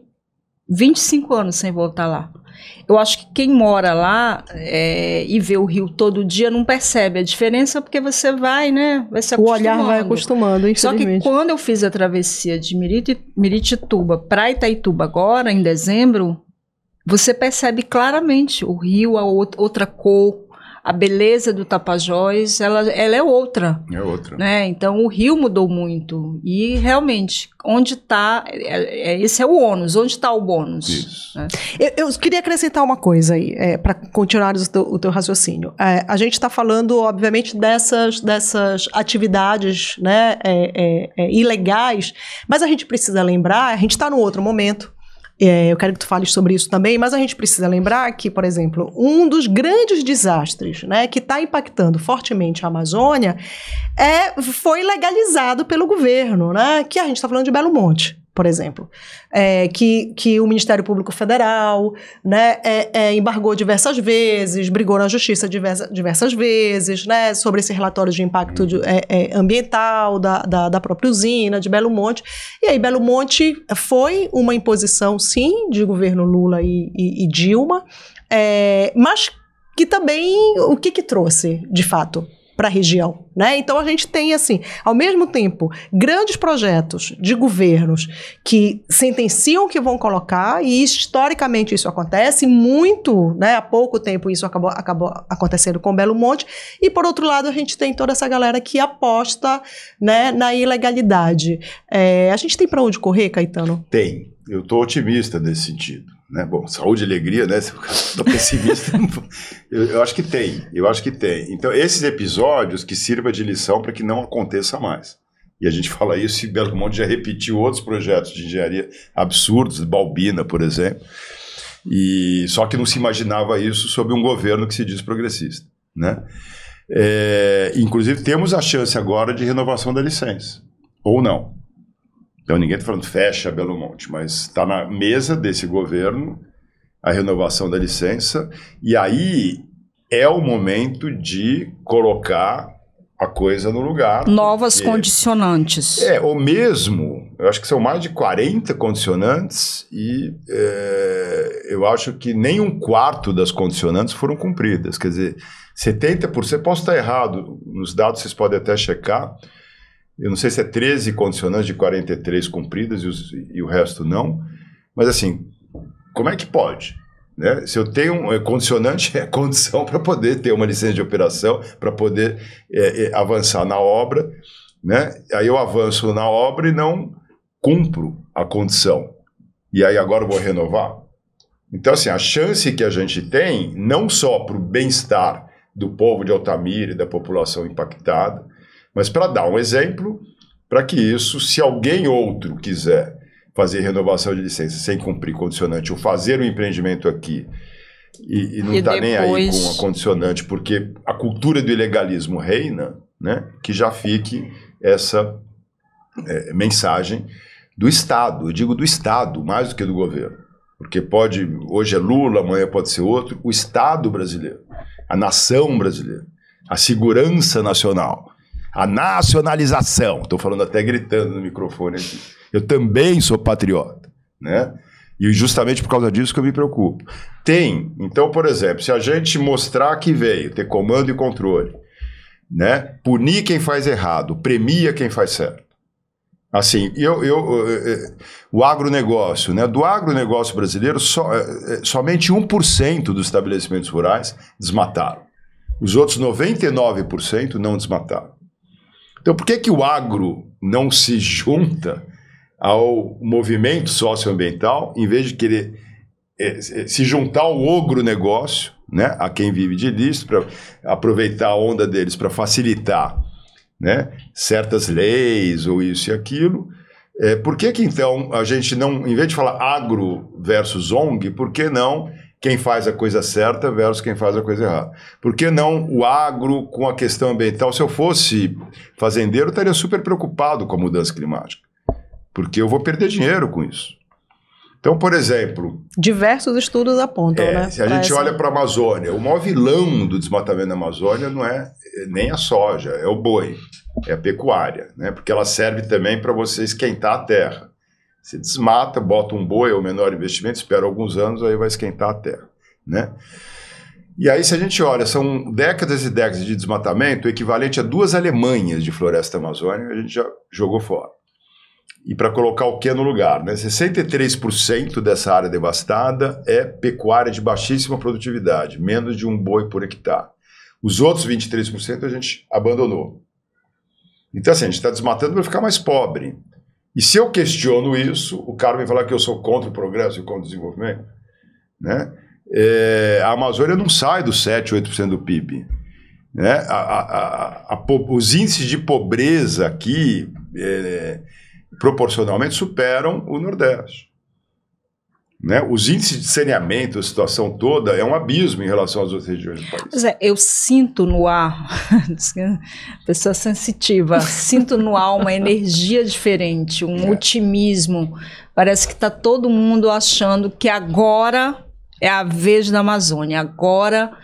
25 anos sem voltar lá. Eu acho que quem mora lá e vê o rio todo dia não percebe a diferença, porque você vai, né? Vai se acostumando. O olhar vai acostumando, infelizmente. Só que quando eu fiz a travessia de Miritituba para Itaituba agora, em dezembro, você percebe claramente o rio, a outra cor, a beleza do Tapajós, ela é outra. É outra. Né? Então, o rio mudou muito. E, realmente, onde está... esse é o ônus. Onde está o bônus? Isso. Né? Eu queria acrescentar uma coisa aí, para continuar o teu raciocínio. A gente está falando, obviamente, dessas atividades, né, ilegais, mas a gente precisa lembrar, a gente está num outro momento. Eu quero que tu fales sobre isso também, mas a gente precisa lembrar que, por exemplo, um dos grandes desastres, né, que está impactando fortemente a Amazônia foi legalizado pelo governo, né, que a gente está falando de Belo Monte, por exemplo, que o Ministério Público Federal, né, embargou diversas vezes, brigou na justiça diversas vezes, né, sobre esse relatório de impacto ambiental da própria usina de Belo Monte. E aí Belo Monte foi uma imposição, sim, de governo Lula e Dilma, mas que também, o que trouxe, de fato, para a região, né? Então a gente tem, assim, ao mesmo tempo, grandes projetos de governos que sentenciam que vão colocar, e historicamente isso acontece muito, né? Há pouco tempo isso acabou acontecendo com Belo Monte, e por outro lado a gente tem toda essa galera que aposta, né, na ilegalidade. A gente tem para onde correr, Caetano? Tem. Eu estou otimista nesse sentido. Né? Bom, saúde e alegria, né? Estou pessimista. Eu acho que tem. Então, esses episódios que sirva de lição para que não aconteça mais. E a gente fala isso e Belo Monte já repetiu outros projetos de engenharia absurdos, Balbina, por exemplo. E só que não se imaginava isso sob um governo que se diz progressista. Né? Inclusive, temos a chance agora de renovação da licença. Ou não. Então ninguém está falando fecha Belo Monte, mas está na mesa desse governo a renovação da licença, e aí é o momento de colocar a coisa no lugar. Novas condicionantes. Ou mesmo, eu acho que são mais de 40 condicionantes e eu acho que nem 1/4 das condicionantes foram cumpridas. Quer dizer, 70%, posso estar errado, nos dados vocês podem até checar, eu não sei se é 13 condicionantes de 43 cumpridas e o resto não, mas assim, como é que pode? Né? Se eu tenho condicionante, é condição para poder ter uma licença de operação, para poder avançar na obra, né? Aí eu avanço na obra e não cumpro a condição. E aí agora eu vou renovar? Então, assim, a chance que a gente tem, não só para o bem-estar do povo de Altamira e da população impactada, mas para dar um exemplo, para que isso, se alguém outro quiser fazer renovação de licença sem cumprir condicionante, ou fazer um empreendimento aqui e não está nem aí com a condicionante, porque a cultura do ilegalismo reina, né, que já fique essa mensagem do Estado, eu digo do Estado, mais do que do governo, porque hoje é Lula, amanhã pode ser outro, o Estado brasileiro, a nação brasileira, a segurança nacional, a nacionalização, estou falando até gritando no microfone aqui, eu também sou patriota, né? E justamente por causa disso que eu me preocupo. Então, por exemplo, se a gente mostrar que veio ter comando e controle, né? Punir quem faz errado, premia quem faz certo. Assim, o agronegócio, né? Do agronegócio brasileiro, somente 1% dos estabelecimentos rurais desmataram. Os outros 99% não desmataram. Então, por que o agro não se junta ao movimento socioambiental, em vez de querer se juntar ao ogronegócio, né? A quem vive de ilícito, para aproveitar a onda deles para facilitar, né, certas leis ou isso e aquilo? Por que então a gente não, em vez de falar agro versus ONG, por que não quem faz a coisa certa versus quem faz a coisa errada? Por que não o agro com a questão ambiental? Se eu fosse fazendeiro, eu estaria super preocupado com a mudança climática, porque eu vou perder dinheiro com isso. Então, por exemplo... Diversos estudos apontam, né? Se a gente olha para a Amazônia, o maior vilão do desmatamento da Amazônia não é nem a soja, é o boi, é a pecuária, né? Porque ela serve também para você esquentar a terra. Você desmata, bota um boi, é o menor investimento, espera alguns anos, aí vai esquentar a terra, né? E aí, se a gente olha, são décadas e décadas de desmatamento, o equivalente a 2 Alemanhas de floresta amazônica, a gente já jogou fora. E para colocar o que no lugar, né? 63% dessa área devastada é pecuária de baixíssima produtividade, menos de um boi por hectare. Os outros 23% a gente abandonou. Então, assim, a gente está desmatando para ficar mais pobre. E se eu questiono isso, o cara vem falar que eu sou contra o progresso e contra o desenvolvimento, né? A Amazônia não sai dos 7, 8% do PIB. Né? Os índices de pobreza aqui... proporcionalmente superam o Nordeste. Né? Os índices de saneamento, a situação toda, é um abismo em relação às outras regiões do país. Pois é, eu sinto no ar, pessoa sensitiva, sinto no ar uma energia diferente, um otimismo. Parece que está todo mundo achando que agora é a vez da Amazônia, agora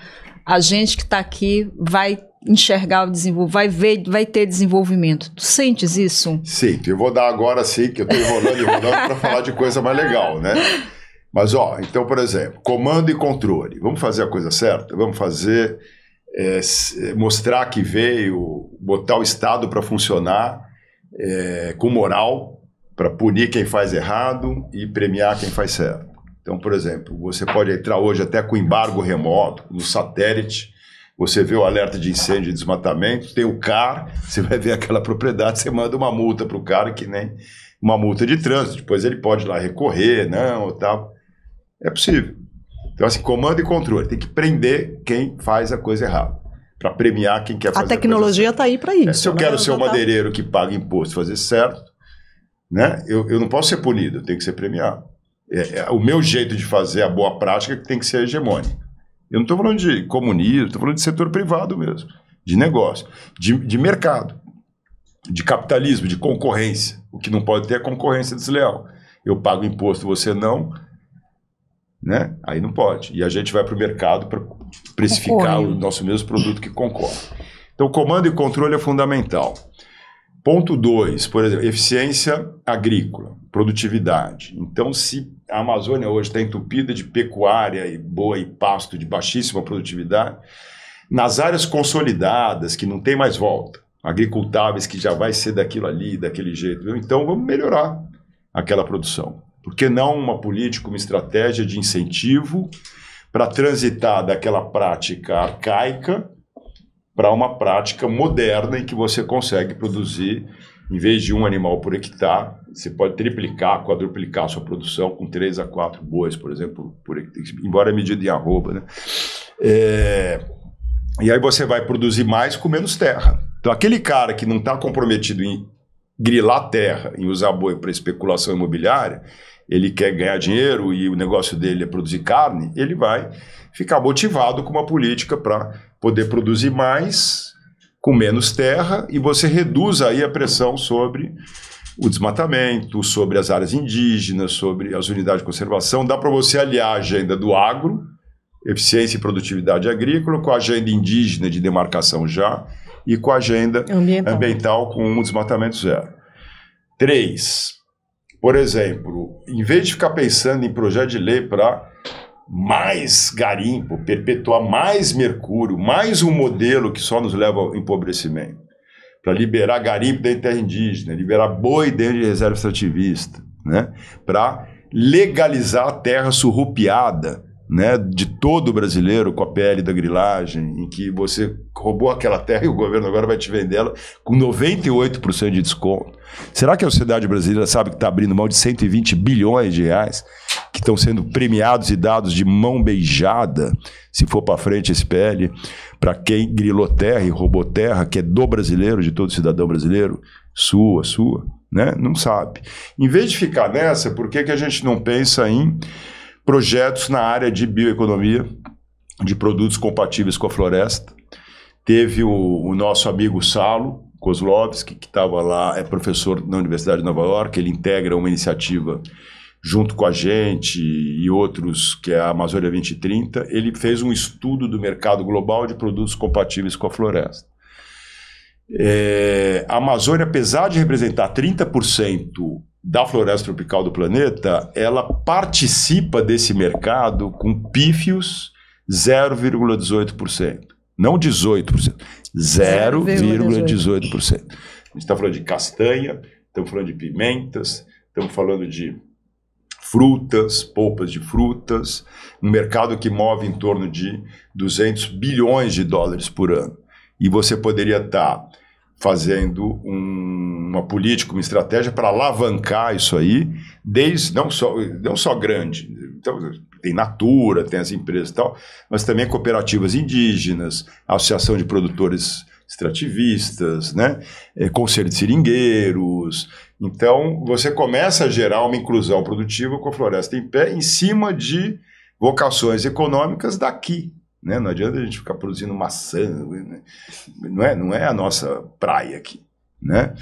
a gente que está aqui vai enxergar o desenvolvimento, vai ter desenvolvimento. Tu sentes isso? Sim, eu vou dar agora sim, que eu estou enrolando para falar de coisa mais legal, né? Mas, então, por exemplo, comando e controle. Vamos fazer a coisa certa? Vamos fazer, mostrar que veio, botar o Estado para funcionar com moral, para punir quem faz errado e premiar quem faz certo. Então, por exemplo, você pode entrar hoje até com embargo remoto, no satélite. Você vê o alerta de incêndio e desmatamento, tem o CAR, você vai ver aquela propriedade, você manda uma multa para o cara, que nem uma multa de trânsito. Depois ele pode ir lá recorrer, não, ou tal. É possível. Então, assim, comando e controle. Tem que prender quem faz a coisa errada, para premiar quem quer fazer a coisa certa. A tecnologia está aí para isso. Se eu quero ser um madeireiro que paga imposto e fazer certo, né, eu não posso ser punido, eu tenho que ser premiado. O meu jeito de fazer a boa prática que tem que ser hegemônico. Eu não estou falando de comunismo, estou falando de setor privado mesmo, de negócio, de mercado, de capitalismo, de concorrência. O que não pode ter é concorrência desleal. Eu pago imposto, você não, né? Aí não pode. E a gente vai para o mercado para precificar o nosso mesmo produto que concorre. Então, comando e controle é fundamental. Ponto 2, por exemplo, eficiência agrícola, produtividade. Então, se a Amazônia hoje está entupida de pecuária e boi e pasto de baixíssima produtividade, nas áreas consolidadas, que não tem mais volta, agricultáveis, que já vai ser daquilo ali, daquele jeito, viu? Então vamos melhorar aquela produção. Por que não uma política, uma estratégia de incentivo para transitar daquela prática arcaica para uma prática moderna em que você consegue produzir, em vez de um animal por hectare, você pode triplicar, quadruplicar a sua produção com 3 a 4 bois, por exemplo, por hectare, embora é medida em arroba, né? E aí você vai produzir mais com menos terra. Então aquele cara que não está comprometido em grilar terra, em usar boi para especulação imobiliária, ele quer ganhar dinheiro e o negócio dele é produzir carne, ele vai ficar motivado com uma política para poder produzir mais com menos terra, e você reduz aí a pressão sobre o desmatamento, sobre as áreas indígenas, sobre as unidades de conservação. Dá para você aliar a agenda do agro, eficiência e produtividade agrícola, com a agenda indígena de demarcação já e com a agenda ambiental com um desmatamento zero. 3, por exemplo, em vez de ficar pensando em projeto de lei para mais garimpo, perpetuar mais mercúrio, mais um modelo que só nos leva ao empobrecimento. Para liberar garimpo dentro de terra indígena, liberar boi dentro de reserva extrativista, né? Para legalizar a terra surrupiada, né, de todo brasileiro com a PL da grilagem, em que você roubou aquela terra e o governo agora vai te vender ela com 98% de desconto. Será que a sociedade brasileira sabe que está abrindo mão de 120 bilhões de reais que estão sendo premiados e dados de mão beijada, se for para frente esse PL, para quem grilou terra e roubou terra, que é do brasileiro, de todo cidadão brasileiro, sua, né? Não sabe. Em vez de ficar nessa, por que a gente não pensa em projetos na área de bioeconomia, de produtos compatíveis com a floresta? Teve o nosso amigo Salo Kozlovski, que estava lá, é professor na Universidade de Nova York, ele integra uma iniciativa junto com a gente e outros, que é a Amazônia 2030, ele fez um estudo do mercado global de produtos compatíveis com a floresta. A Amazônia, apesar de representar 30% da floresta tropical do planeta, ela participa desse mercado com pífios 0,18%. Não 18%, 0,18%. A gente está falando de castanha, estamos falando de pimentas, estamos falando de frutas, polpas de frutas, um mercado que move em torno de 200 bilhões de dólares por ano. E você poderia estar fazendo uma política, uma estratégia para alavancar isso aí, desde não só grande. Então, tem Natura, tem as empresas e tal, mas também cooperativas indígenas, associação de produtores extrativistas, né? Conselho de seringueiros. Então, você começa a gerar uma inclusão produtiva com a floresta em pé, em cima de vocações econômicas daqui. Né? Não adianta a gente ficar produzindo maçã, né? Não é a nossa praia aqui. Né?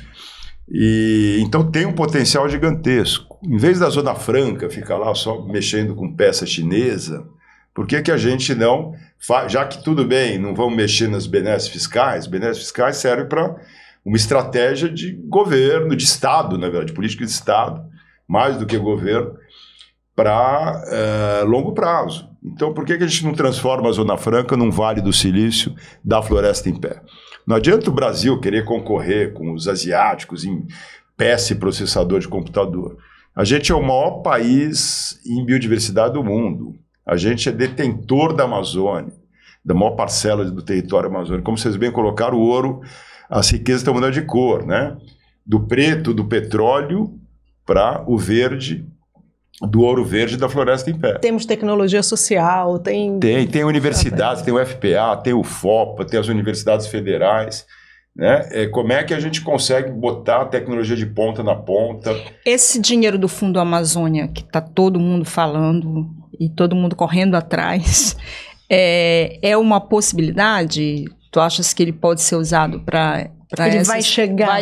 E, então tem um potencial gigantesco. Em vez da Zona Franca ficar lá só mexendo com peça chinesa, por que a gente não faz, já que tudo bem, não vamos mexer nas benesses fiscais servem para uma estratégia de governo, de Estado, na verdade, política de Estado, mais do que governo, para longo prazo. Então, por que a gente não transforma a Zona Franca num Vale do Silício da floresta em pé? Não adianta o Brasil querer concorrer com os asiáticos em peça e processador de computador. A gente é o maior país em biodiversidade do mundo. A gente é detentor da Amazônia, da maior parcela do território amazônico. Como vocês bem colocaram, o ouro, as riquezas estão mudando de cor, né? Do preto, do petróleo, para o verde, do ouro verde da floresta em pé. Temos tecnologia social, tem universidades, tem o FPA, tem o FOPA, tem as universidades federais. Né? Como é que a gente consegue botar a tecnologia de ponta na ponta? Esse dinheiro do Fundo Amazônia, que está todo mundo falando e todo mundo correndo atrás, é uma possibilidade? Tu achas que ele pode ser usado para ele vai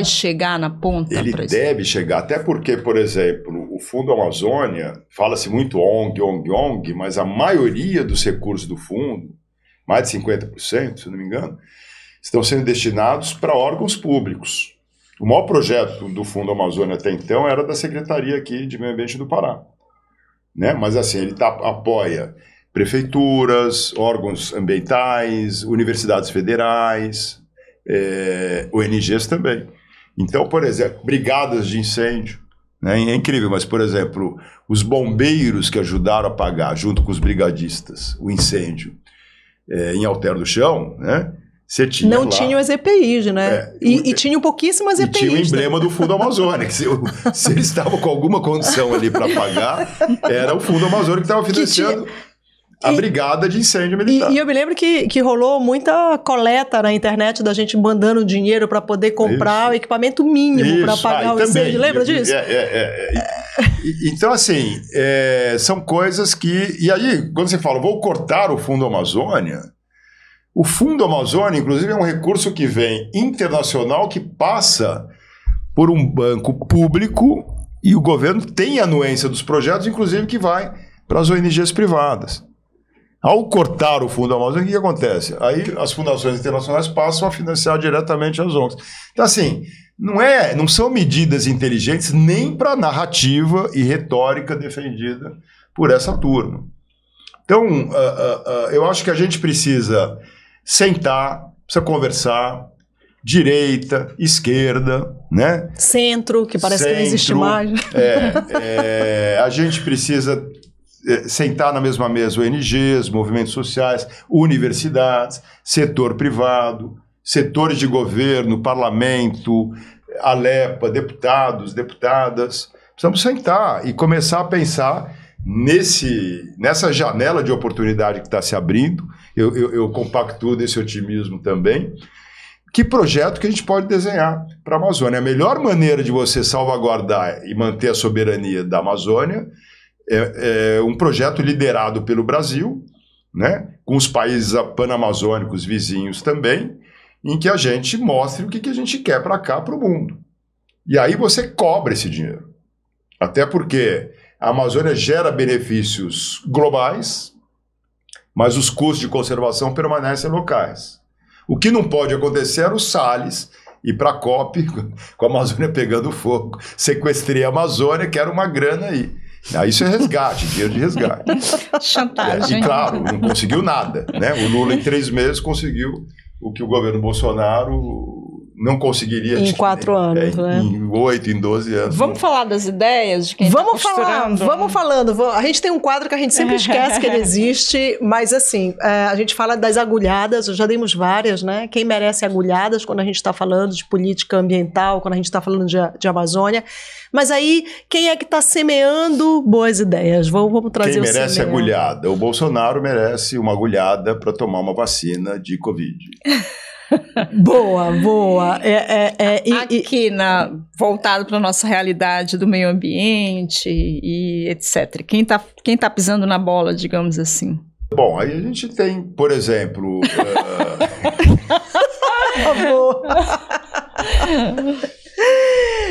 chegar na ponta? Ele deve chegar, até porque, por exemplo, o Fundo Amazônia, fala-se muito ONG, mas a maioria dos recursos do fundo, mais de 50%, se não me engano, estão sendo destinados para órgãos públicos. O maior projeto do Fundo Amazônia até então era da Secretaria aqui de Meio Ambiente do Pará. Né? Mas assim, ele apoia prefeituras, órgãos ambientais, universidades federais, ONGs também. Então, por exemplo, brigadas de incêndio, né? É incrível, mas, por exemplo, os bombeiros que ajudaram a apagar, junto com os brigadistas, o incêndio em Alter do Chão, né? Não tinham as EPIs, né? E tinham pouquíssimas EPIs. E tinha o emblema do Fundo Amazônia, que se eles estavam com alguma condição ali para pagar, era o Fundo Amazônia que estava financiando a brigada de incêndio militar. E eu me lembro que rolou muita coleta na internet da gente mandando dinheiro para poder comprar o equipamento mínimo para pagar o incêndio. Lembra disso? Então, assim, são coisas que... E aí, quando você fala, vou cortar o Fundo Amazônia... O Fundo Amazônia, inclusive, é um recurso que vem internacional, que passa por um banco público e o governo tem a anuência dos projetos, inclusive que vai para as ONGs privadas. Ao cortar o Fundo Amazônia, o que acontece? Aí as fundações internacionais passam a financiar diretamente as ONGs. Então, assim, não são medidas inteligentes nem para a narrativa e retórica defendida por essa turma. Então, eu acho que a gente precisa sentar, precisa conversar, direita, esquerda, né? Centro, que parece que não existe mais. A gente precisa sentar na mesma mesa ONGs, movimentos sociais, universidades, setor privado, setores de governo, parlamento, Alepa, deputados, deputadas. Precisamos sentar e começar a pensar nessa janela de oportunidade que está se abrindo. Eu compactuo desse otimismo também. Que projeto que a gente pode desenhar para a Amazônia? A melhor maneira de você salvaguardar e manter a soberania da Amazônia é um projeto liderado pelo Brasil, né, com os países panamazônicos vizinhos também, em que a gente mostre o que a gente quer para cá, para o mundo. E aí você cobra esse dinheiro. Até porque a Amazônia gera benefícios globais, mas os custos de conservação permanecem locais. O que não pode acontecer era o Salles ir para a COP, com a Amazônia pegando fogo, sequestrei a Amazônia, quero uma grana aí. Isso é resgate, dinheiro de resgate. Chantagem. E claro, não conseguiu nada, né? O Lula em 3 meses conseguiu o que o governo Bolsonaro não conseguiria em 4 anos, né? Em 8, em 12 anos. Vamos falar das ideias de quem vamos falando. A gente tem um quadro que a gente sempre esquece que ele existe, mas assim, a gente fala das agulhadas, já demos várias, né? Quem merece agulhadas quando a gente está falando de política ambiental, quando a gente está falando de Amazônia. Mas aí, quem é que está semeando boas ideias? Vamos trazer quem merece agulhada? O Bolsonaro merece uma agulhada para tomar uma vacina de Covid. Boa. Aqui, voltado para a nossa realidade do meio ambiente e etc. Quem tá pisando na bola, digamos assim? Bom, aí a gente tem, por exemplo...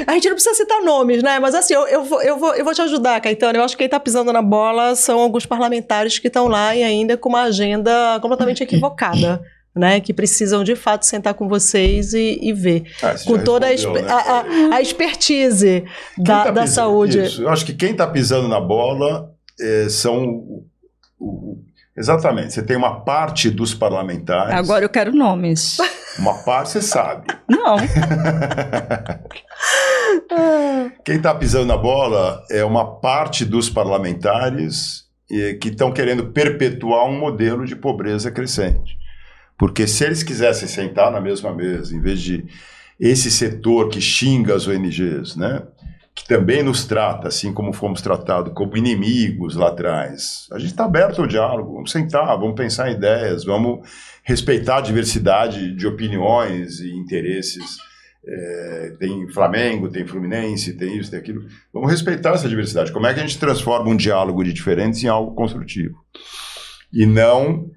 A gente não precisa citar nomes, né? Mas assim, eu vou te ajudar, Caetano. Eu acho que quem está pisando na bola são alguns parlamentares que estão lá e ainda com uma agenda completamente equivocada. Né, que precisam de fato sentar com vocês e ver com toda a expertise da saúde. Isso. Eu acho que quem está pisando na bola são exatamente, você tem uma parte dos parlamentares. Agora eu quero nomes. Uma parte você sabe. Não. Quem está pisando na bola é uma parte dos parlamentares que estão querendo perpetuar um modelo de pobreza crescente. Porque se eles quisessem sentar na mesma mesa, em vez de esse setor que xinga as ONGs, né, que também nos trata, assim como fomos tratados como inimigos lá atrás, a gente está aberto ao diálogo, vamos sentar, vamos pensar em ideias, vamos respeitar a diversidade de opiniões e interesses. Tem Flamengo, tem Fluminense, tem isso, tem aquilo. Vamos respeitar essa diversidade. Como é que a gente transforma um diálogo de diferentes em algo construtivo? E não...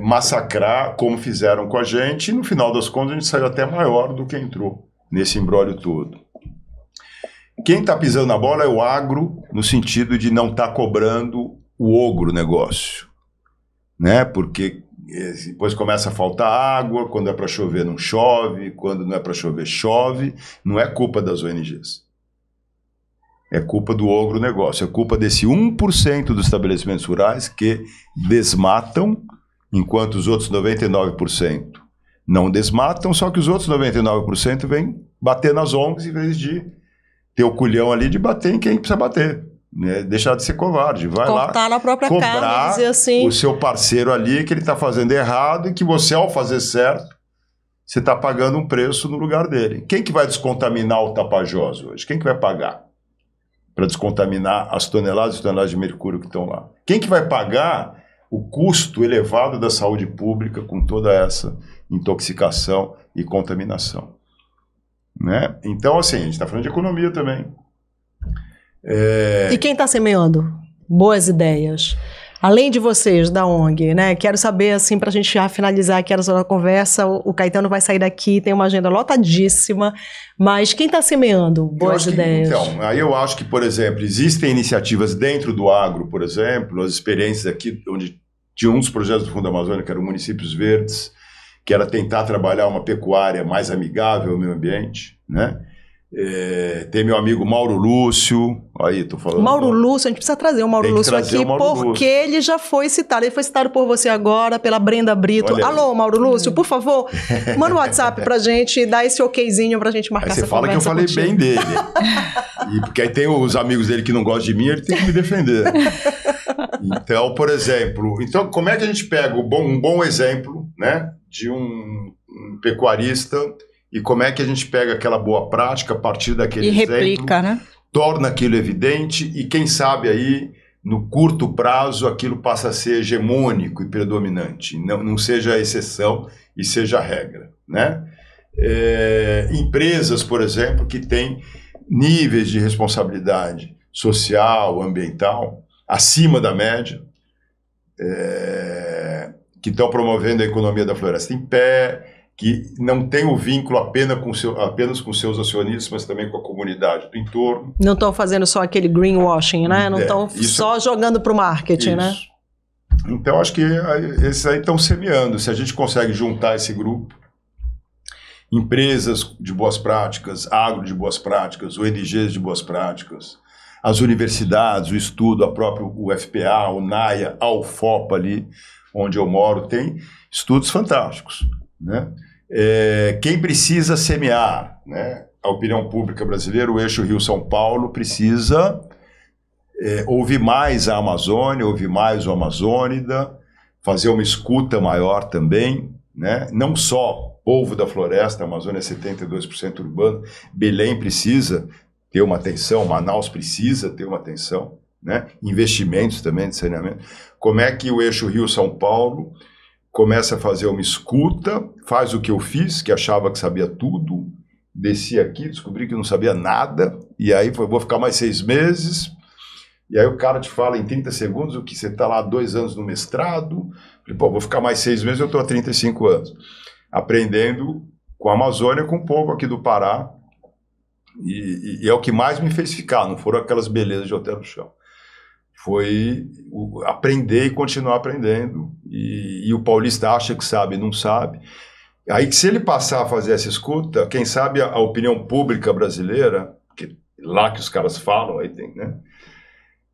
massacrar como fizeram com a gente, e no final das contas a gente saiu até maior do que entrou nesse imbróglio todo. Quem está pisando na bola é o agro, no sentido de não estar cobrando o ogro negócio, né? Porque depois começa a faltar água, quando é para chover não chove, quando não é para chover chove, não é culpa das ONGs. É culpa do ogro negócio, é culpa desse 1% dos estabelecimentos rurais que desmatam, enquanto os outros 99% não desmatam, só que os outros 99% vêm bater nas ONGs em vez de ter o culhão ali de bater em quem precisa bater. Né? Deixar de ser covarde. Vai cortar lá na própria cobrar casa, dizer assim... o seu parceiro ali que ele está fazendo errado e que você, ao fazer certo, você está pagando um preço no lugar dele. Quem que vai descontaminar o Tapajós hoje? Quem que vai pagar para descontaminar as toneladas e toneladas de mercúrio que estão lá? Quem que vai pagar o custo elevado da saúde pública com toda essa intoxicação e contaminação? Né? Então, assim, a gente está falando de economia também. E quem está semeando boas ideias? Além de vocês, da ONG, né? Quero saber, assim, para a gente já finalizar aqui a nossa conversa, o Caetano vai sair daqui, tem uma agenda lotadíssima, mas quem está semeando boas ideias? Então, aí eu acho que, por exemplo, existem iniciativas dentro do agro, por exemplo, as experiências aqui, onde tinha um dos projetos do Fundo Amazônia, que era o Municípios Verdes, que era tentar trabalhar uma pecuária mais amigável ao meio ambiente, né? Tem meu amigo Mauro Lúcio. Aí, tô falando. Mauro Lúcio, a gente precisa trazer o Mauro Lúcio aqui, porque ele já foi citado. Ele foi citado por você agora, pela Brenda Brito. Alô, Mauro Lúcio, por favor, manda um WhatsApp pra gente, dá esse okzinho pra gente marcar essa conversa. Você fala que eu falei bem dele. Porque aí tem os amigos dele que não gostam de mim, ele tem que me defender. Então, por exemplo, como é que a gente pega um bom exemplo, né, de um pecuarista, e como é que a gente pega aquela boa prática a partir daquele exemplo, replica, né? Torna aquilo evidente e quem sabe aí, no curto prazo, aquilo passa a ser hegemônico e predominante, não seja a exceção e seja a regra, né? Empresas, por exemplo, que têm níveis de responsabilidade social, ambiental, acima da média, que estão promovendo a economia da floresta em pé, que não tem o vínculo apenas com seus acionistas, mas também com a comunidade do entorno. Não estão fazendo só aquele greenwashing, né? Não estão só jogando para o marketing, né? Então, acho que esses aí estão semeando. Se a gente consegue juntar esse grupo, empresas de boas práticas, agro de boas práticas, ONGs de boas práticas, as universidades, o estudo, a própria UFPA, o NAIA, a UFOPA ali, onde eu moro, tem estudos fantásticos, né? Quem precisa semear, né? A opinião pública brasileira, o eixo Rio-São Paulo, precisa ouvir mais a Amazônia, ouvir mais o Amazônida, fazer uma escuta maior também, né? Não só povo da floresta, a Amazônia é 72% urbano, Belém precisa ter uma atenção, Manaus precisa ter uma atenção, né? Investimentos também de saneamento. Como é que o eixo Rio-São Paulo começa a fazer uma escuta, faz o que eu fiz, que achava que sabia tudo, desci aqui, descobri que não sabia nada, e aí vou ficar mais 6 meses, e aí o cara te fala em 30 segundos o que você está lá há 2 anos no mestrado, vou ficar mais 6 meses, eu estou há 35 anos, aprendendo com a Amazônia, com o povo aqui do Pará, e é o que mais me fez ficar, não foram aquelas belezas de hotel no chão. Foi aprender e continuar aprendendo. E o paulista acha que sabe, não sabe. Aí, se ele passar a fazer essa escuta, quem sabe a opinião pública brasileira, que lá que os caras falam, aí tem, né?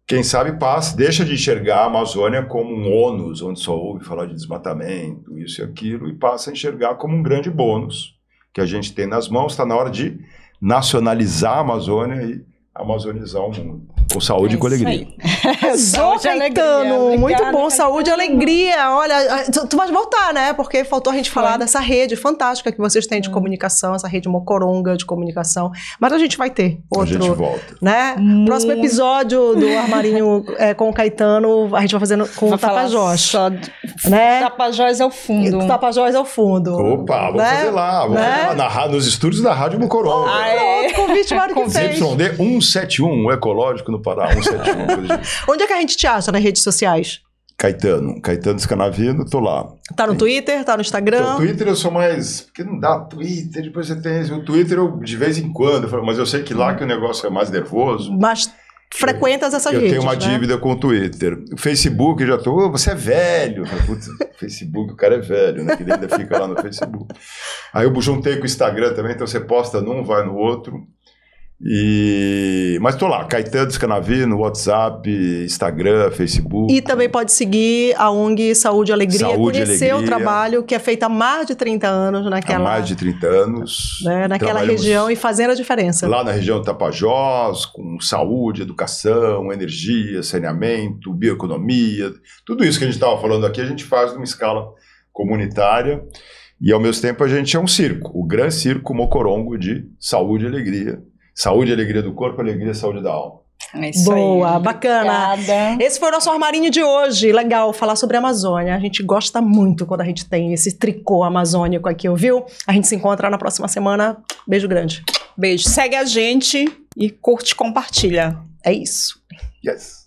Quem sabe deixa de enxergar a Amazônia como um ônus, onde só ouve falar de desmatamento, isso e aquilo, e passa a enxergar como um grande bônus que a gente tem nas mãos. Está na hora de nacionalizar a Amazônia e amazonizar o mundo. Com saúde e com alegria. Zô, Caetano, muito bom, saúde e alegria. Olha, tu vais voltar, né? Porque faltou a gente falar dessa rede fantástica que vocês têm de comunicação, essa rede Mocoronga de comunicação. Mas a gente vai ter outro. A gente volta. Né? Próximo episódio do Armarinho com o Caetano, a gente vai fazendo com o Tapajós. Né? Tapajós é o fundo. Tapajós é o fundo. Opa, vamos fazer lá. Vamos narrar nos estúdios da Rádio Mocoronga. Outro convite maior que fez. ZYD 171, o ecológico no Pará, 171. Onde é que a gente te acha nas redes sociais? Caetano Scanavino, tô lá. Tá no Twitter, tá no Instagram? No Twitter eu sou mais... Porque não dá Twitter, depois você tem... O Twitter eu de vez em quando, mas eu sei que lá que o negócio é mais nervoso. Mas frequentas essas redes, eu tenho uma dívida com o Twitter. O Facebook eu já tô... Você é velho. Putz, Facebook, o cara é velho, né? Que ele ainda fica lá no Facebook. Aí eu juntei com o Instagram também, então você posta num, vai no outro. Mas tô lá, Caetano Scanavino, WhatsApp, Instagram, Facebook. E também pode seguir a ONG Saúde e Alegria, conhecer o trabalho que é feito há mais de 30 anos naquela... Há mais de 30 anos. Né, naquela região e fazendo a diferença. Lá na região do Tapajós, com saúde, educação, energia, saneamento, bioeconomia, tudo isso que a gente estava falando aqui, a gente faz numa escala comunitária e ao mesmo tempo a gente é um circo, o Gran Circo Mocorongo de saúde e alegria. Saúde e alegria do corpo, alegria e saúde da alma. É isso boa, aí. Bacana. Obrigada. Esse foi o nosso armarinho de hoje. Legal falar sobre a Amazônia. A gente gosta muito quando a gente tem esse tricô amazônico aqui, ouviu? A gente se encontra na próxima semana. Beijo grande. Beijo. Segue a gente e curte e compartilha. É isso. Yes.